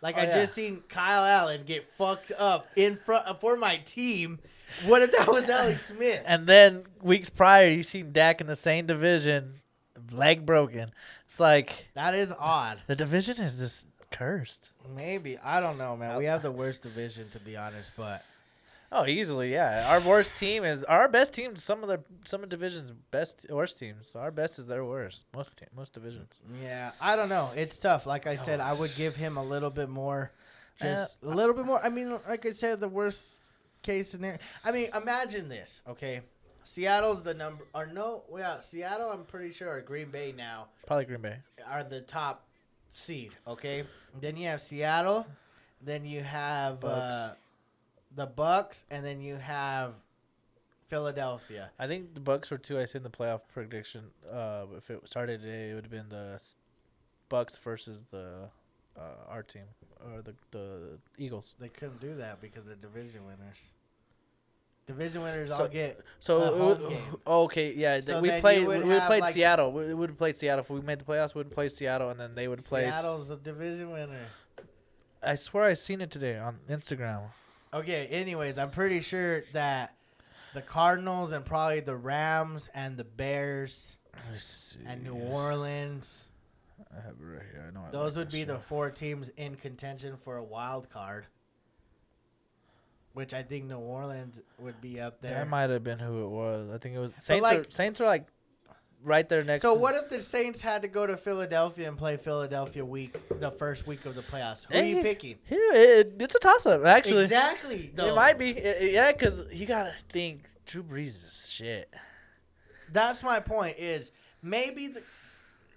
Like, Oh, I yeah. just seen Kyle Allen get fucked up in front for my team. What if that was Alex Smith? And then weeks prior, you seen Dak in the same division, leg broken. It's like That is odd. the division is just cursed. Maybe, I don't know, man. We have the worst division, to be honest, but Oh, easily, yeah. Our worst team is our best team. Some of divisions worst teams. Our best is their worst. Most divisions. yeah, I don't know. It's tough. Like I said, I would give him a little bit more, just a little bit more. I mean, like I said, the worst case scenario. I mean, imagine this, okay? Seattle's the number, or no, yeah, Seattle, I'm pretty sure, or Green Bay now Probably Green Bay. are the top seed, okay? Then you have Seattle, then you have Bucks. the Bucks, and then you have Philadelphia. I think the Bucks were 2. I said in the playoff prediction. If it started today, it would have been the Bucks versus the our team or the Eagles. They couldn't do that because they're division winners. Division winners So- all get So a home game. okay, yeah, So we then played. you would We have, played like- Seattle. We would have played Seattle if we made the playoffs. We would play Seattle, and then they would play. Seattle's a division winner. I swear I seen it today on Instagram. Okay, anyways, I'm pretty sure that the Cardinals and probably the Rams and the Bears Let's see. and New Orleans, I have it right here. I know. I those like would that be shit. the 4 teams in contention for a wild card. Which I think New Orleans would be up there. That might have been who it was. I think it was Saints. like- Saints are like right there next. So to, what if the Saints had to go to Philadelphia and play Philadelphia the first week of the playoffs? Who are you Hey, picking? It's a toss up actually. Exactly. Though. It might be. Yeah, because you gotta think Drew Brees is shit. That's my point. Is maybe the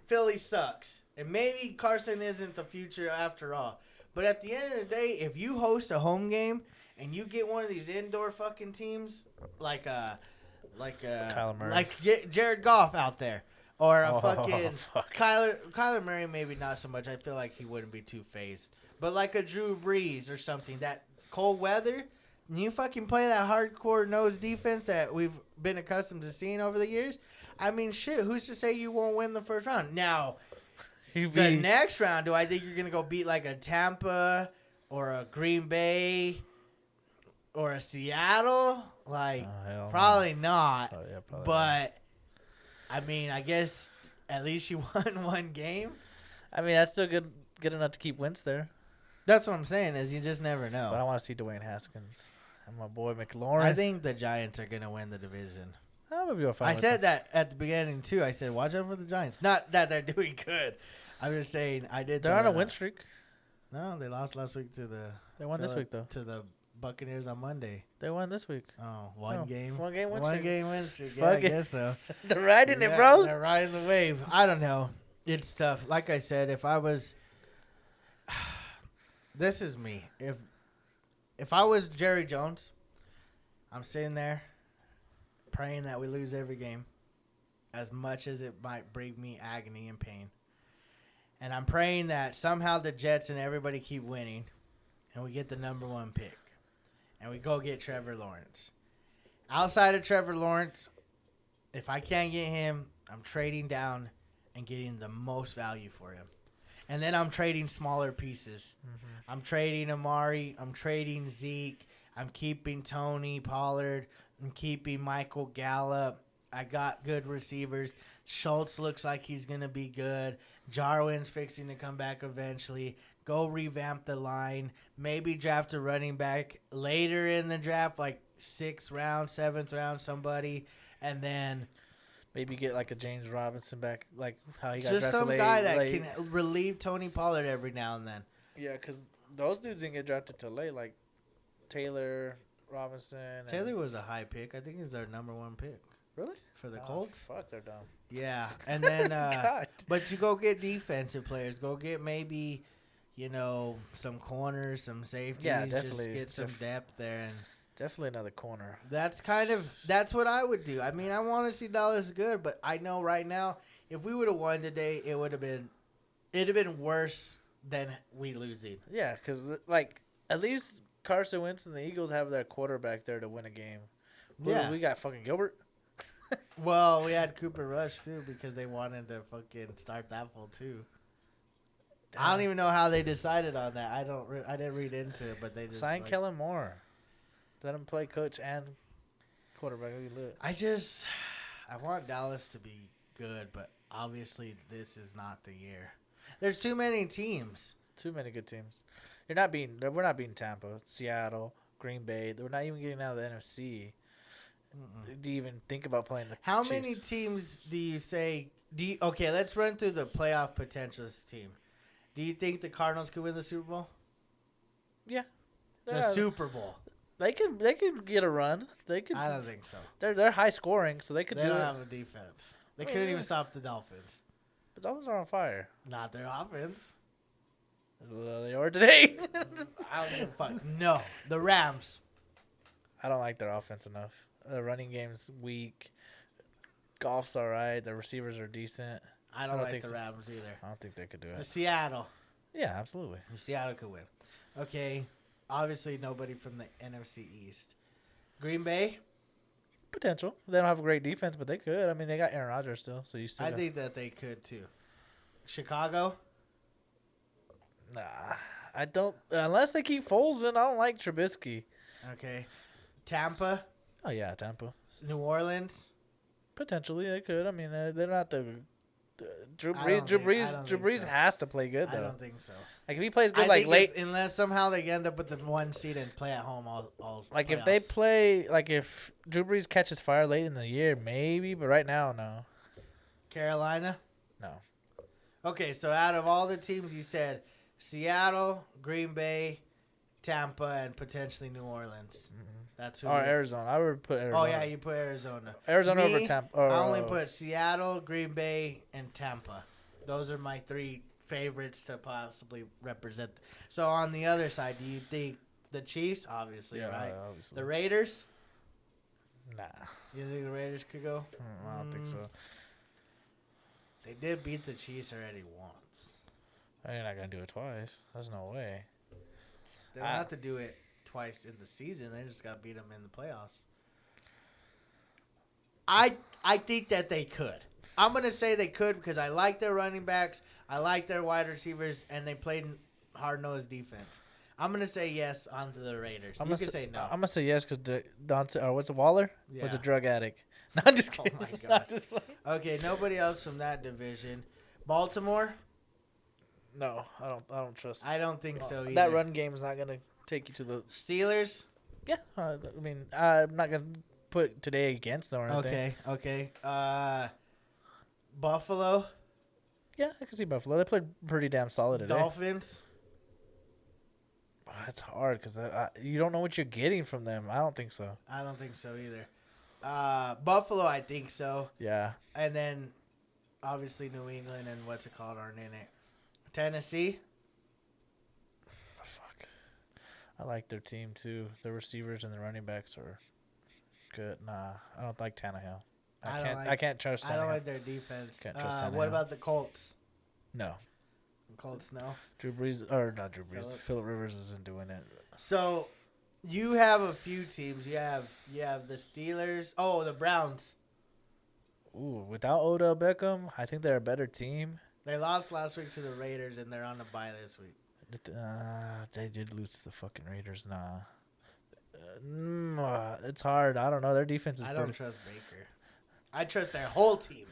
Philly sucks, and maybe Carson isn't the future after all. But at the end of the day, if you host a home game and you get one of these indoor fucking teams, like Kyler Murray. like get Jared Goff out there, or a Oh, fucking fuck. Kyler Murray, maybe not so much. I feel like he wouldn't be too phased. But like a Drew Brees or something, that cold weather, and you fucking play that hardcore nose defense that we've been accustomed to seeing over the years. I mean, shit, who's to say you won't win the first round? Now, the next round, do I think you're going to go beat like a Tampa or a Green Bay or a Seattle? Like, Oh, hell no. probably not. Oh, yeah, probably not. But, I mean, I guess at least you won one game. I mean, that's still good enough to keep Wentz there. That's what I'm saying is you just never But I know. want to see Dwayne Haskins and my boy McLaurin. I think the Giants are going to win the division. maybe we'll find I said that at the beginning, too. I said, watch out for the Giants. Not that they're doing good. I'm just saying I did. they're throw on a that win out. streak. No, they lost last week to the. They won this week though. To the Buccaneers on Monday. They won this week. Oh, one No, game. one game win One streak. game win streak. Yeah, I Fuck it. guess so. They're riding it, Yeah, bro. They're riding the wave. I don't know. It's tough. Like I said, if I was, this is me. If I was Jerry Jones, I'm sitting there praying that we lose every game, as much as it might bring me agony and pain. And I'm praying that somehow the Jets and everybody keep winning, and we get the number 1 pick, and we go get Trevor Lawrence. Outside of Trevor Lawrence, if I can't get him, I'm trading down and getting the most value for him. And then I'm trading smaller pieces. I'm trading Amari. I'm trading Zeke. I'm keeping Tony Pollard. I'm keeping Michael Gallup. I got good receivers. Schultz looks like he's going to be good. Jarwin's fixing to come back eventually. Go revamp the line. Maybe draft a running back later in the draft, like 6th round, 7th round, somebody. And then Maybe get like a James Robinson back, like how he got just drafted some late. guy that late. can relieve Tony Pollard every now and then. Yeah, because those dudes didn't get drafted till late, like Taylor Robinson. and- Taylor was a high pick. I think he's their number 1 pick Really? for the Oh, Colts. Fuck, they're dumb. Yeah, and then God. but you go get defensive players. Go get maybe, some corners, some safeties. Yeah, definitely. Just get some depth there, and Definitely another corner. that's what I would do. I mean, I want to see Dallas good, but I know right now if we would have won today, it'd have been worse than we losing. Yeah, because like at least Carson Wentz and the Eagles have their quarterback there to win a game. Yeah. We got fucking Gilbert. Well, we had Cooper Rush too because they wanted to fucking start that full too. I don't even know how they decided on that. I didn't read into it, but they just Sign like, Kellen Moore. Let him play coach and quarterback. It'd be lit. I want Dallas to be good, but obviously this is not the year. There's too many teams. Too many good teams. We're not beating Tampa, Seattle, Green Bay. We're not even getting out of the NFC. Do you even think about playing the How Chiefs? many teams do you say? Okay, let's run through the playoff potentials team. Do you think the Cardinals could win the Super Bowl? Yeah, The Super Bowl. They could get a run. They could. I don't think so. They're high scoring, so they could They do don't it. have a defense. They Oh, couldn't yeah. even stop the Dolphins. But Dolphins are on fire. Not their offense. They are today. I don't give a fuck. No, the Rams. I don't like their offense enough. The running game's weak. Golf's all right. The receivers are decent. I don't don't like think the so. Rams either. I don't think they could do The it. Seattle. Yeah, absolutely. The Seattle could win. Okay, obviously nobody from the NFC East. Green Bay. Potential. They don't have a great defense, but they could. I mean, they got Aaron Rodgers still, so you still. I think that they could too. Chicago. Nah, I don't. Unless they keep Foles in, I don't like Trubisky. Okay. Tampa. Oh yeah, Tampa. New Orleans. Potentially they could. I mean, they're not the. Drew I Brees. don't Drew think- I Brees. don't Drew think Brees so. has to play good I though. don't think so. Like if he plays good, I like think late. unless somehow they end up with the 1 seed and play at home all Like if they playoffs. play, like if Drew Brees catches fire late in the year, maybe. But right now, no, Carolina. no. Okay, so out of all the teams you said, Seattle, Green Bay, Tampa, and potentially New Orleans. That's who. Or you- Arizona. I would put Arizona. Oh yeah, you put Arizona. Arizona Me, over Tampa. I only put Seattle, Green Bay, and Tampa. Those are my 3 favorites to possibly represent. So on the other side, do you think the Chiefs? Obviously, right? Obviously. The Raiders? Nah, You think the Raiders could go? I don't think so. They did beat the Chiefs already once. They're not gonna do it twice. There's no way. They don't have to do it twice in the season. They just got to beat them in the playoffs. I think that they could. I'm going to say they could because I like their running backs. I like their wide receivers, and they played hard-nosed defense. I'm going to say yes onto the Raiders. You can say no. I'm gonna say yes because Dante. Or what's it, Waller? Was a Yeah. drug addict. No, I'm just Oh kidding. my I'm God. just playing. Okay, nobody else from that division. Baltimore? No, I don't trust. I don't think so either. That run game is not gonna take you to the. Steelers? Yeah, I mean, I'm not gonna put today against them or anything. Okay. Buffalo? Yeah, I can see Buffalo. They played pretty damn solid today. Dolphins? It's hard because you don't know what you're getting from them. I don't think so. I don't think so either. Buffalo, I think so. Yeah. And then, obviously, New England and what's it called aren't in it. Tennessee? Fuck. I like their team too. The receivers and the running backs are good. Nah, I don't like Tannehill. I can't trust Tannehill. I don't like their defense. Can't trust What Tannehill. about the Colts? No. Colts, no. Drew Brees, or not Drew Brees. Phillip. Phillip Rivers isn't doing it. So, you have a few teams. You have the Steelers. Oh, the Browns. Ooh, without Odell Beckham, I think they're a better team. They lost last week to the Raiders, and they're on a bye this week. They did lose to the fucking Raiders. It's hard. I don't know. Their defense is I don't pretty. trust Baker. I trust their whole team,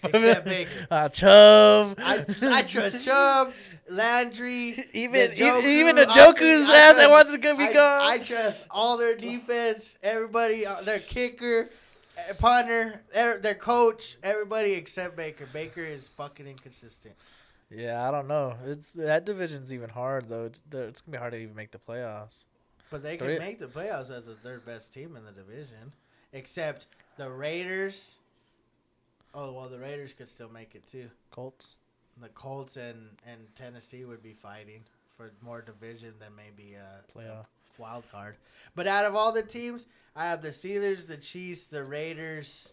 except Baker. Chubb. I trust Chubb, Landry, Even Njoku, Njoku's I ass that trust- wasn't gonna be I gone. trust all their defense, everybody, their kicker, punter, their coach, everybody except Baker. Baker is fucking inconsistent. Yeah, I don't know. That division's even hard though. It's gonna be hard to even make the playoffs. But they can make the playoffs as the third best team in the division, except the Raiders. Oh well, the Raiders could still make it too. Colts. The Colts and Tennessee would be fighting for more division than maybe a Playoff. wild card. But out of all the teams, I have the Steelers, the Chiefs, the Raiders.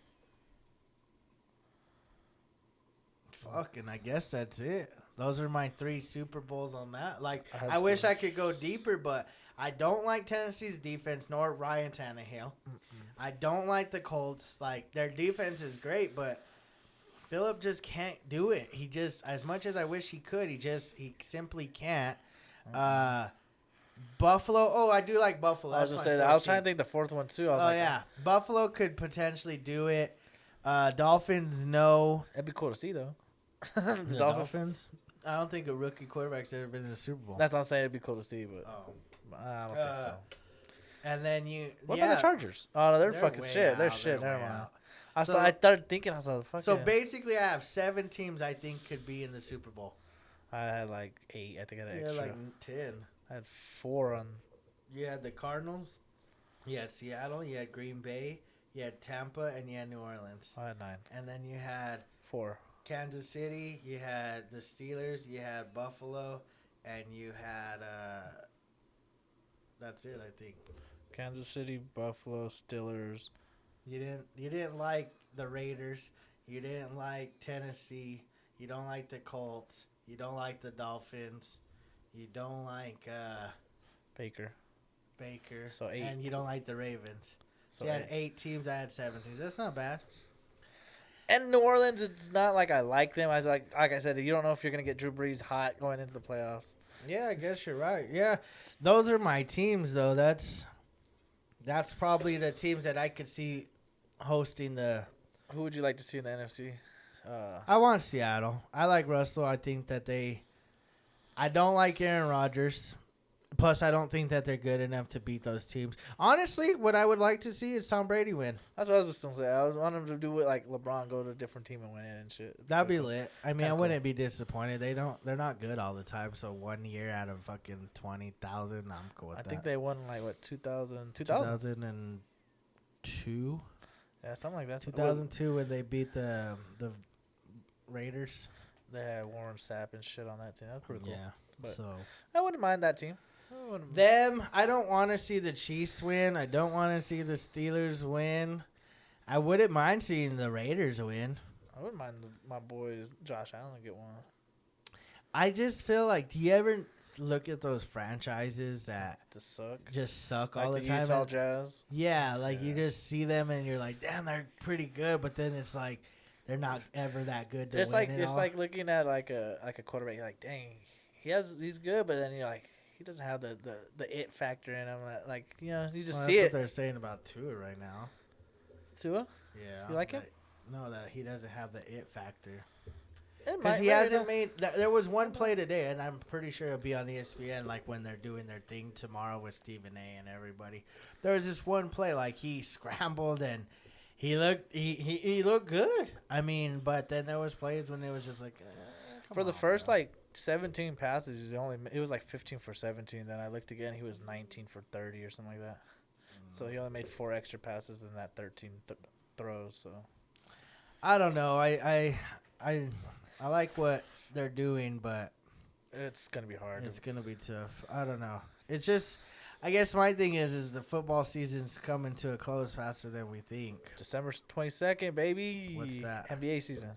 Fucking, I guess that's it. Those are my 3 Super Bowls on that. Like, That's I wish the- I could go deeper, but I don't like Tennessee's defense nor Ryan Tannehill. I don't like the Colts. Like, their defense is great, but Phillip just can't do it. He just, as much as I wish he could, he simply can't. Buffalo. Oh, I do like Buffalo. I was That's gonna my say that. I was 14th. trying to think the fourth one too. I was Oh like, yeah, Buffalo could potentially do it. Dolphins, no. that'd be cool to see though. the Dolphins. I don't think a rookie quarterback's ever been in the Super Bowl. That's what I'm saying. It'd be cool to see, but Oh. I don't think so. And then you. What yeah, about the Chargers? Oh no, they're they're fucking way shit. They're out, shit. they're Never way mind. out. I started thinking. I was like, fuck. So basically, I have 7 teams I think could be in the Super Bowl. I had like 8. I think I had Yeah, extra. like 10. I had 4 on. You had the Cardinals. You had Seattle. You had Green Bay. You had Tampa, and you had New Orleans. I had 9. And then you had 4. Kansas City. You had the Steelers. You had Buffalo, and you had. That's it, I think. Kansas City, Buffalo, Steelers. You didn't like the Raiders. You didn't like Tennessee. You don't like the Colts. You don't like the Dolphins. You don't like Baker. Baker. So 8. And you don't like the Ravens. So So you had 8. 8 teams. I had 7 teams. That's not bad. And New Orleans, it's not like I like them. I was like I said, you don't know if you're gonna get Drew Brees hot going into the playoffs. Yeah, I guess you're right. Yeah, those are my teams though. That's probably the teams that I could see hosting the. Who would you like to see in the NFC? I want Seattle. I like Russell. I think that I don't like Aaron Rodgers. Plus, I don't think that they're good enough to beat those teams. Honestly, what I would like to see is Tom Brady win. That's what I was just gonna say. I was wanting to do it like LeBron, go to a different team and win it and shit. That'd be lit. I mean, Kinda I cool. wouldn't be disappointed. They're not good all the time. So 1 year out of fucking 20,000, I'm cool with I that. think they won like what 2000. 2002. Yeah, something like that. 2002 when they beat the Raiders. They had Warren Sapp and shit on that team. That was pretty cool. Yeah. But- So I wouldn't mind that team. I don't want to see the Chiefs win. I don't want to see the Steelers win. I wouldn't mind seeing the Raiders win. I wouldn't mind my boys Josh Allen get one. I just feel like, do you ever look at those franchises that To suck. just suck Like all the the time? Utah And- Jazz. yeah, like you Yeah. just see them and you're like, damn, they're pretty good, but then it's like they're not ever that good to It's win like it it's all. like looking at like a quarterback. You're like, dang, he's good, but then you're like, he doesn't have the it factor in him. Like you know, you just Well, see that's it. what they're saying about Tua right now. Tua. Yeah, You like him? that- No, that he doesn't have the it factor. It Because might- he maybe hasn't not. made. There was one play today, and I'm pretty sure it'll be on ESPN, like when they're doing their thing tomorrow with Stephen A. and everybody. There was this one play, like he scrambled and he looked good. I mean, but then there was plays when it was just like. For the first like 17 passes, it was like 15 for 17. Then I looked again, he was 19 for 30 or something like that. So he only made 4 extra passes in that 13 throws. So I don't know. I like what they're doing, but it's gonna be hard. it's gonna be tough. I don't know. It's just. I guess my thing is the football season's coming to a close faster than we think. December 22nd, baby. What's that? NBA season.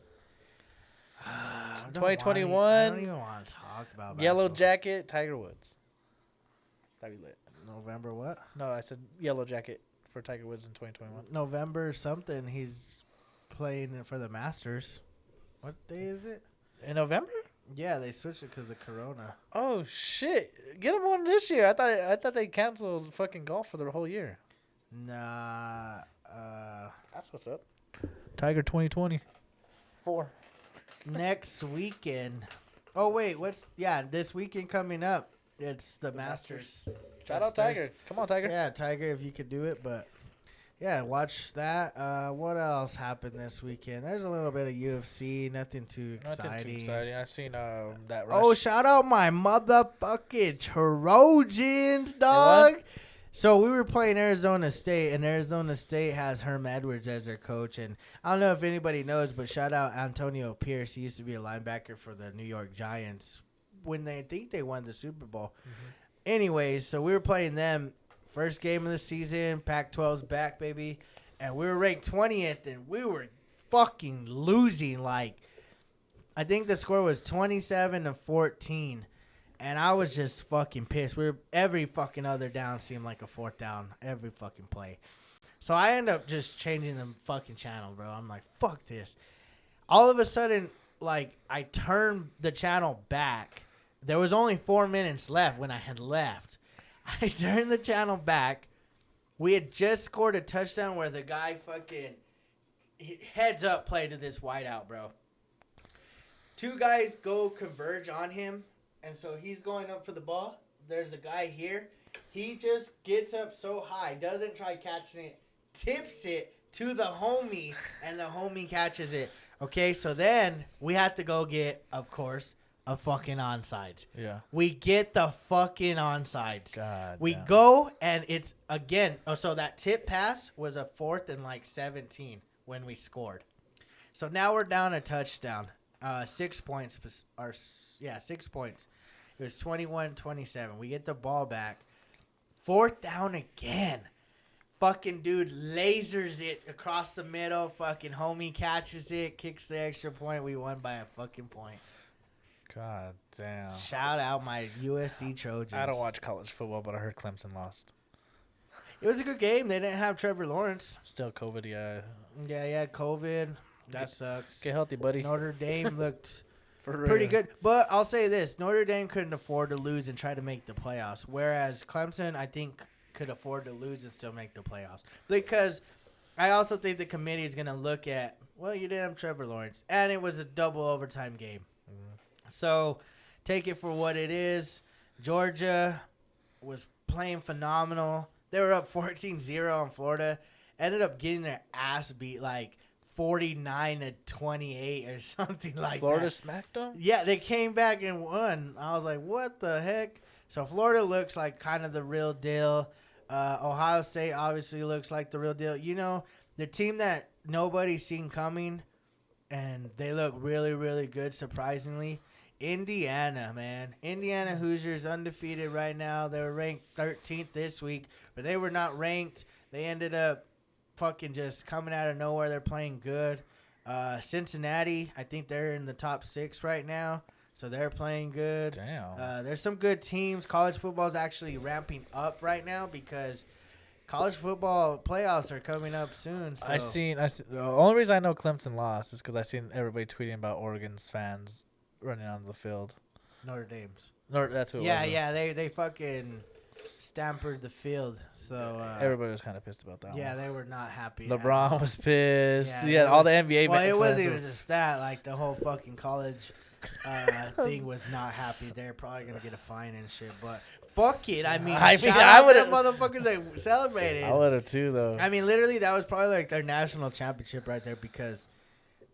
I don't 2021. wanna- I don't even want to talk about Yellow basketball. Jacket, Tiger Woods. That'd be lit. November what? No, I said Yellow Jacket for Tiger Woods in 2021. November something. He's playing it for the Masters. What day is it? In November? Yeah, they switched it because of Corona. Oh shit! Get him one this year. I thought they canceled fucking golf for the whole year. Nah. That's what's up. Tiger 2020. 4. Next weekend. Oh wait, this weekend coming up? It's the Masters. Shout out Tiger. Come on, Tiger. Yeah, Tiger, if you could do it, but yeah, watch that. What else happened this weekend? There's a little bit of UFC, nothing too exciting. Nothing too exciting. I seen that. Oh, Rush. shout out my motherfucking Trojans, dog. So we were playing Arizona State, and Arizona State has Herm Edwards as their coach. And I don't know if anybody knows, but shout out Antonio Pierce. He used to be a linebacker for the New York Giants when they won the Super Bowl. Mm-hmm. Anyways, so we were playing them. First game of the season, Pac-12's back, baby. And we were ranked 20th, and we were fucking losing. Like, I think the score was 27-14, and I was just fucking pissed. Every fucking other down seemed like a fourth down, every fucking play. So I end up just changing the fucking channel, bro. I'm like, fuck this. All of a sudden, like, I turned the channel back. There was only 4 minutes left when I had left. I turned the channel back. We had just scored a touchdown where the guy fucking heads up play to this wideout, bro. 2 guys go converge on him, and so he's going up for the ball. There's a guy here. He just gets up so high, doesn't try catching it, tips it to the homie, and the homie catches it. Okay, so then we have to go get, of course, a fucking onside. Yeah. We get the fucking onside. God. We damn. go, and it's again. Oh, so that tip pass was a 4th and like 17 when we scored. So now we're down a touchdown. 6 points. 6 points. It was 21-27. We get the ball back. 4th down again. Fucking dude lasers it across the middle. Fucking homie catches it, kicks the extra point. We won by a fucking point. God damn. Shout out my USC Trojans. I don't watch college football, but I heard Clemson lost. It was a good game. They didn't have Trevor Lawrence. Still COVID, yeah. Yeah, COVID. That sucks. Get healthy, buddy. Notre Dame looked For real. pretty good. But I'll say this. Notre Dame couldn't afford to lose and try to make the playoffs. Whereas Clemson, I think, could afford to lose and still make the playoffs. Because I also think the committee is going to look at, well, you didn't have Trevor Lawrence. And it was a double overtime game. So take it for what it is. Georgia was playing phenomenal. They were up 14-0 on Florida. Ended up getting their ass beat like 49-28 or something like Florida that. smacked them? Yeah, they came back and won. I was like, what the heck? So Florida looks like kind of the real deal. Ohio State obviously looks like the real deal. You know, the team that nobody's seen coming, and they look really, really good, surprisingly. Indiana, man. Indiana Hoosiers undefeated right now. They were ranked 13th this week, but they were not ranked. They ended up fucking just coming out of nowhere. They're playing good. Cincinnati, I think they're in the top 6 right now, so they're playing good. Damn. There's some good teams. College football is actually ramping up right now because college football playoffs are coming up soon. So. I seen. The only reason I know Clemson lost is because I seen everybody tweeting about Oregon's fans running onto the field. Notre Dame's. That's who it Yeah, was. yeah, they fucking stampered the field. So Everybody was kind of pissed about that yeah, one. they were not happy. at all. LeBron was pissed. Yeah, Yeah, it all was- the NBA Well, it fans wasn't were- even just that. Like the whole fucking college thing was not happy. They're probably gonna get a fine and shit. But fuck it. I mean, I shout mean, out I them would've- motherfuckers that celebrated. I would have too, though. I mean, literally, that was probably like their national championship right there because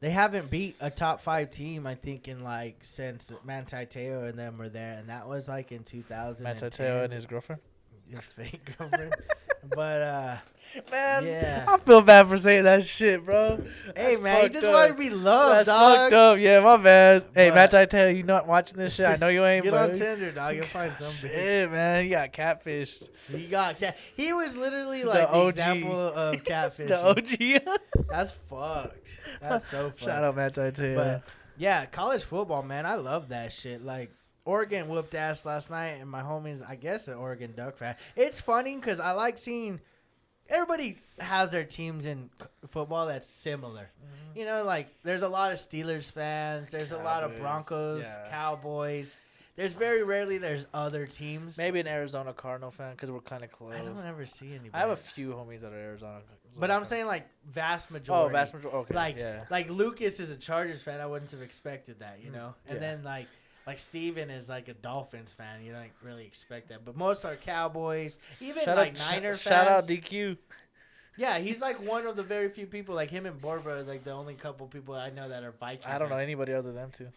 they haven't beat a top 5 team, I think, in like since Manti Te'o and them were there, and that was like in 2000. Matt Tateo and his girlfriend. his fake girlfriend. But Man, Yeah. I feel bad for saying that shit, bro. hey, That's man, you fucked just up. want to be loved, That's dog. fucked up. Yeah, my bad. Hey, But- Matt Tateo, you not watching this shit? I know you ain't. Get but on Tinder, dog. You'll find some bitch. Shit, man, you got catfished. He got he was literally The like the OG. example of catfish. The OG. That's fucked. That's so fucked. Shout out Matt Tateo. But yeah, college football, man, I love that shit. Like Oregon whooped ass last night, and my homies, I guess, an Oregon Duck fan. It's funny because I like seeing everybody has their teams in football that's similar. You know, like there's a lot of Steelers fans. There's a lot of Cowboys, Broncos, yeah. Cowboys. There's very rarely there's other teams. Maybe an Arizona Cardinal fan because we're kind of close. I don't ever see anybody. I have a few homies that are Arizona. but I'm saying like vast majority. Oh, vast majority. Okay. Like yeah. like Lucas is a Chargers fan. I wouldn't have expected that, you know. And Yeah. then like Steven is like a Dolphins fan. You don't really expect that. But most are Cowboys. Even Shout like out, Niner shout fans. out DQ. Yeah, he's like one of the very few people. Like him and Borba are like the only couple people I know that are Viking. I don't know fans. anybody other than them two.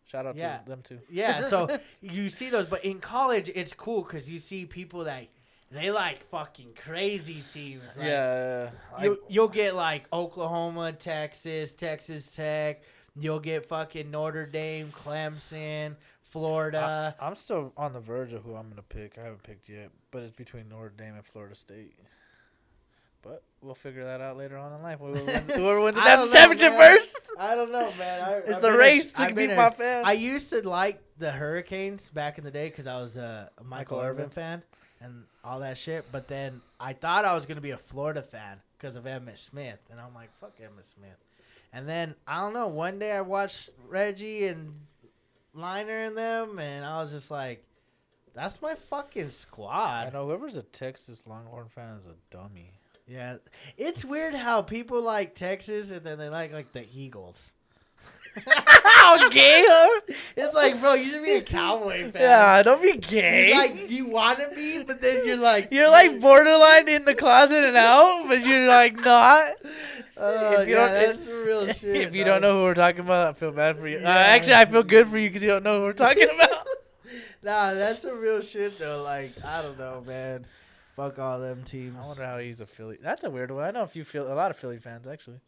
Shout out Yeah. to them two. Yeah, so you see those, but in college it's cool because you see people that they like fucking crazy teams. Like, Yeah. You'll get like Oklahoma, Texas Tech. You'll get fucking Notre Dame, Clemson, Florida. I'm still on the verge of who I'm gonna pick. I haven't picked yet, but it's between Notre Dame and Florida State. But we'll figure that out later on in life. Whoever wins the I don't national know, championship man. first. I don't know, man. It's I've the been race to I've been beat my fans. I used to like the Hurricanes back in the day because I was a Michael Michael Irvin Irvin. fan and all that shit. But then I thought I was gonna be a Florida fan because of Emmitt Smith, and I'm like, fuck Emmitt Smith. And then I don't know. One day I watched Reggie and Liner and them, and I was just like, that's my fucking I squad. know whoever's a Texas Longhorn fan is a dummy. Yeah, it's weird how people like Texas and then they like the Eagles. How gay? It's like, bro, you should be a Cowboy fan. Yeah, don't be gay. You, like, you want to be, but then you're like, You're like borderline in the closet and out, but you're like not. If you yeah, don't- that's some real shit. If you dog. don't know who we're talking about, I feel bad for you. Yeah. Actually, I feel good for you because you don't know who we're talking about. Nah, that's some real shit though. Like, I don't know, man. Fuck all them teams. I wonder how he's a Philly. That's a weird one. I know a lot of Philly fans actually.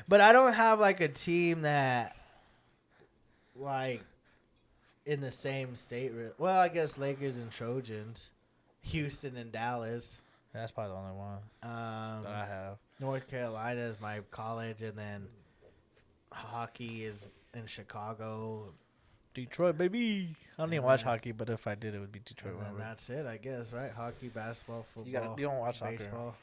But I don't have like a team that, like, in the same state. Well, I guess Lakers and Trojans, Houston and Dallas. That's probably the only one that I have. North Carolina is my college, and then hockey is in Chicago. Detroit, baby. I don't even And watch then- hockey, but if I did, it would be Detroit. And then Whatever. that's it, I guess, right? Hockey, basketball, football. You don't watch soccer. baseball.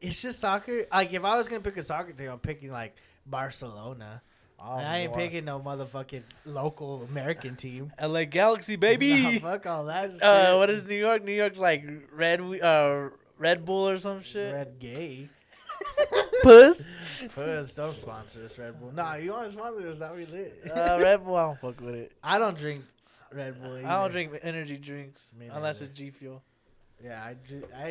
It's just soccer. Like, if I was gonna pick a soccer team, I'm picking like Barcelona. I ain't picking no motherfucking local American team. LA Galaxy, baby. Nah, fuck all that. shit. What is New York? New York's like Red Bull or some shit. Red Gay? Puss. Puss, don't sponsor us, Red Bull. Nah, you want to sponsor us? That we lit. Red Bull, I don't fuck with it. I don't drink Red Bull. I Either. don't drink energy drinks Me unless neither. it's G Fuel Yeah,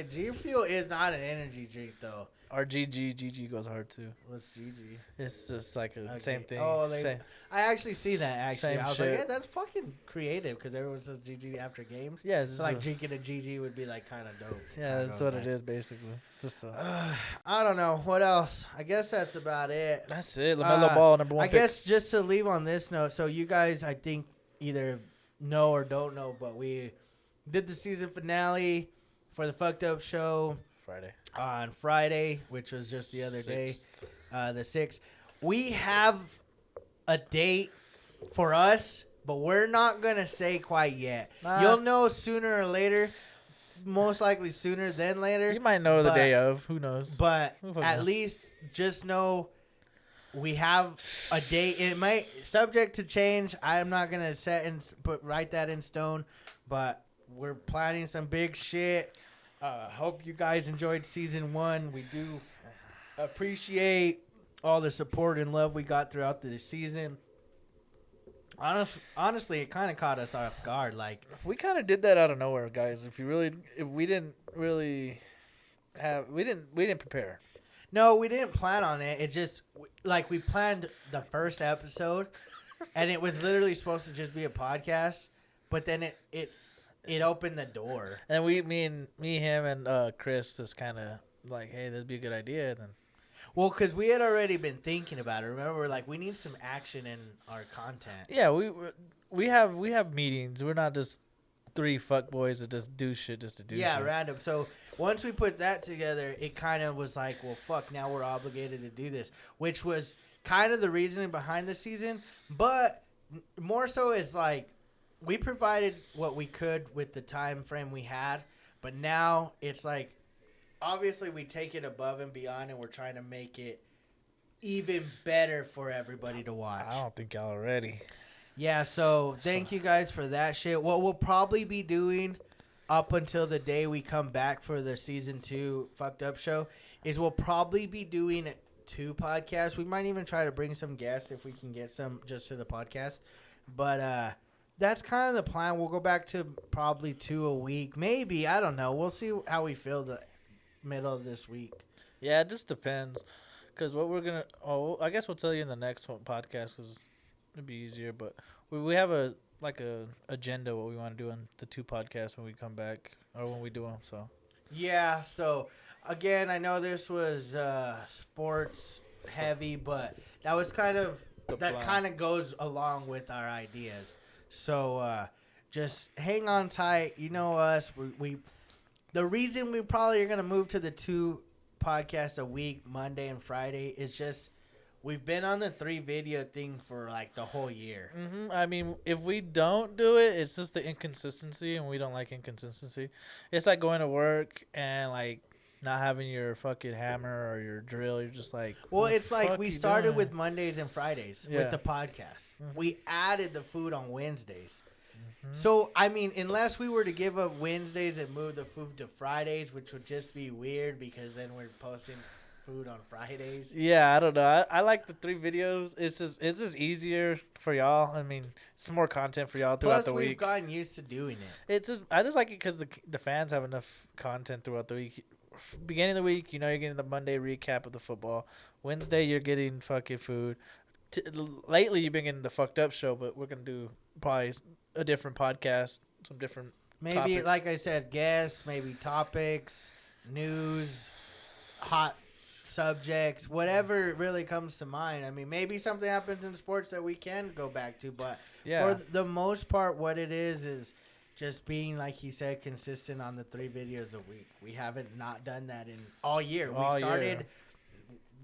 G Fuel is not an energy drink though. or GG. GG goes hard too. What's GG? It's just like a Okay. same thing. Oh, they- Same. I actually see that. Actually, Same I was shit. like, yeah, that's fucking creative because everyone says GG after games. Yeah, it's So just like a- drinking a GG would be like kind of dope. yeah, that's what it is basically. It's just I don't know what else. I guess that's about it. that's it. LaMelo Uh, Ball, number one. I guess just to leave on this note, so you guys, I think, either know or don't know, but we did the season finale for the Fucked Up Show Friday. on Friday, which was just the other day, 6th. the 6th. We have a date for us, but we're not going to say quite yet. Nah. You'll know sooner or later, most likely sooner than later. You might know the but- day of. Who knows? But Who fucking at knows? least just know we have a date. It might subject to change. I am not gonna write that in stone, but we're planning some big shit. Hope you guys enjoyed season 1. We do appreciate all the support and love we got throughout the season. Honestly, it kind of caught us off guard. Like, We kind of did that out of nowhere, guys. If we didn't prepare. no, we didn't plan on it. It just like we planned the first episode, and it was literally supposed to just be a podcast. But then it opened the door. And me, him, and Chris just kind of like, hey, that'd be a good idea. And then Well, because we had already been thinking about it. Remember, we're like, we need some action in our content. yeah, we have meetings. We're not just 3 fuck boys that just do shit just to do Yeah, shit. random. So once we put that together, it kind of was like, well, fuck, now we're obligated to do this, which was kind of the reasoning behind the season. But more so is like, we provided what we could with the time frame we had, but now it's like, obviously we take it above and beyond, and we're trying to make it even better for everybody to watch. I don't think y'all are ready. Yeah, so thank you guys for that shit. What we'll probably be doing up until the day we come back for the season 2 Fucked Up Show is we'll probably be doing 2 podcasts. We might even try to bring some guests if we can get some just to the podcast. But that's kind of the plan. We'll go back to probably 2 a week. Maybe. I don't know. We'll see how we feel the middle of this week. Yeah, it just depends. Because what we're going to... I guess we'll tell you in the next one podcast because it'd be easier. But we have a agenda what we want to do on the 2 podcasts when we come back or when we do them. So Yeah, so again, I know this was sports heavy, but that was kind of The that plan. kind of goes along with our ideas. So just hang on tight. You know us. The reason we probably are gonna move to the 2 podcasts a week, Monday and Friday, is just we've been on the 3 video thing for like the whole year. I mean, if we don't do it, it's just the inconsistency, and we don't like inconsistency. It's like going to work and like not having your fucking hammer or your drill. You're just like, Well, what the it's like fuck we you started doing? with Mondays and Fridays Yeah. with the podcast. We added the food on Wednesdays. Mm-hmm. So, I mean, unless we were to give up Wednesdays and move the food to Fridays, which would just be weird because then we're posting food on Fridays. Yeah, I don't know. I like the 3 videos. It's just easier for y'all. I mean, it's more content for y'all throughout Plus, the we've week. gotten used to doing it. I just like it because the fans have enough content throughout the week. Beginning of the week, you're getting the Monday recap of the football. Wednesday, you're getting fucking food. Lately, you've been getting the fucked up show, but we're gonna do probably a different podcast, some different. Maybe, topics. like I said, guests, maybe topics, news, hot subjects, whatever really comes to mind. I mean, maybe something happens in sports that we can go back to, but Yeah. for the most part, what it is just being, like he said, consistent on the 3 videos a week. We haven't not done that in all year. All We started year.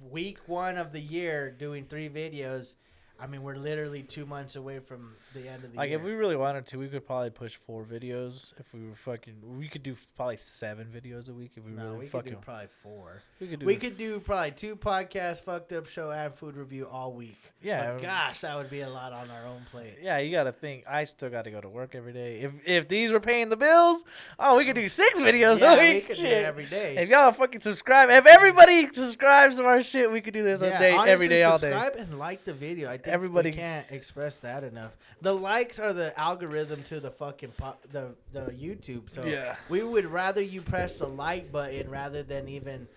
week 1 of the year doing 3 videos. I mean, we're literally 2 months away from the end of the Like year. if we really wanted to, we could probably push 4 videos. If we were fucking, we could do probably 7 videos a week if we no, really we could fucking. do probably 4. We could do. We could do probably 2 podcasts, fucked up show, and food review all week. Yeah. But gosh, that would be a lot on our own plate. Yeah, you gotta think. I still got to go to work every day. If these were paying the bills, oh, we could do 6 videos Yeah, a we week. could do Shit. it every day. If y'all fucking subscribe, if everybody subscribes to our shit, we could do this a day, honestly, every day, all day. subscribe and like the video. I think Everybody- we can't express that enough. The likes are the algorithm to the fucking the YouTube. So Yeah. we would rather you press the like button rather than even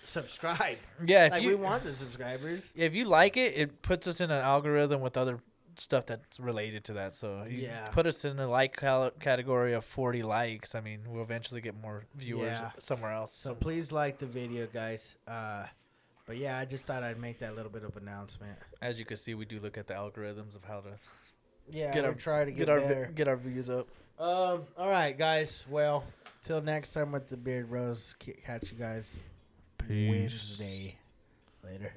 subscribe. Yeah, if Like you we want the subscribers. if you like it, it puts us in an algorithm with other stuff that's related to that. So you Yeah. put us in the like category of 40 likes. I mean, we'll eventually get more viewers Yeah. somewhere else. So please like the video, guys. But yeah, I just thought I'd make that little bit of announcement. As you can see, we do look at the algorithms of how to Yeah, Get we're our- trying to get our better. get our views up. All right, guys. Well, till next time with the Beard Bros. Catch you guys Peace. Wednesday. Later.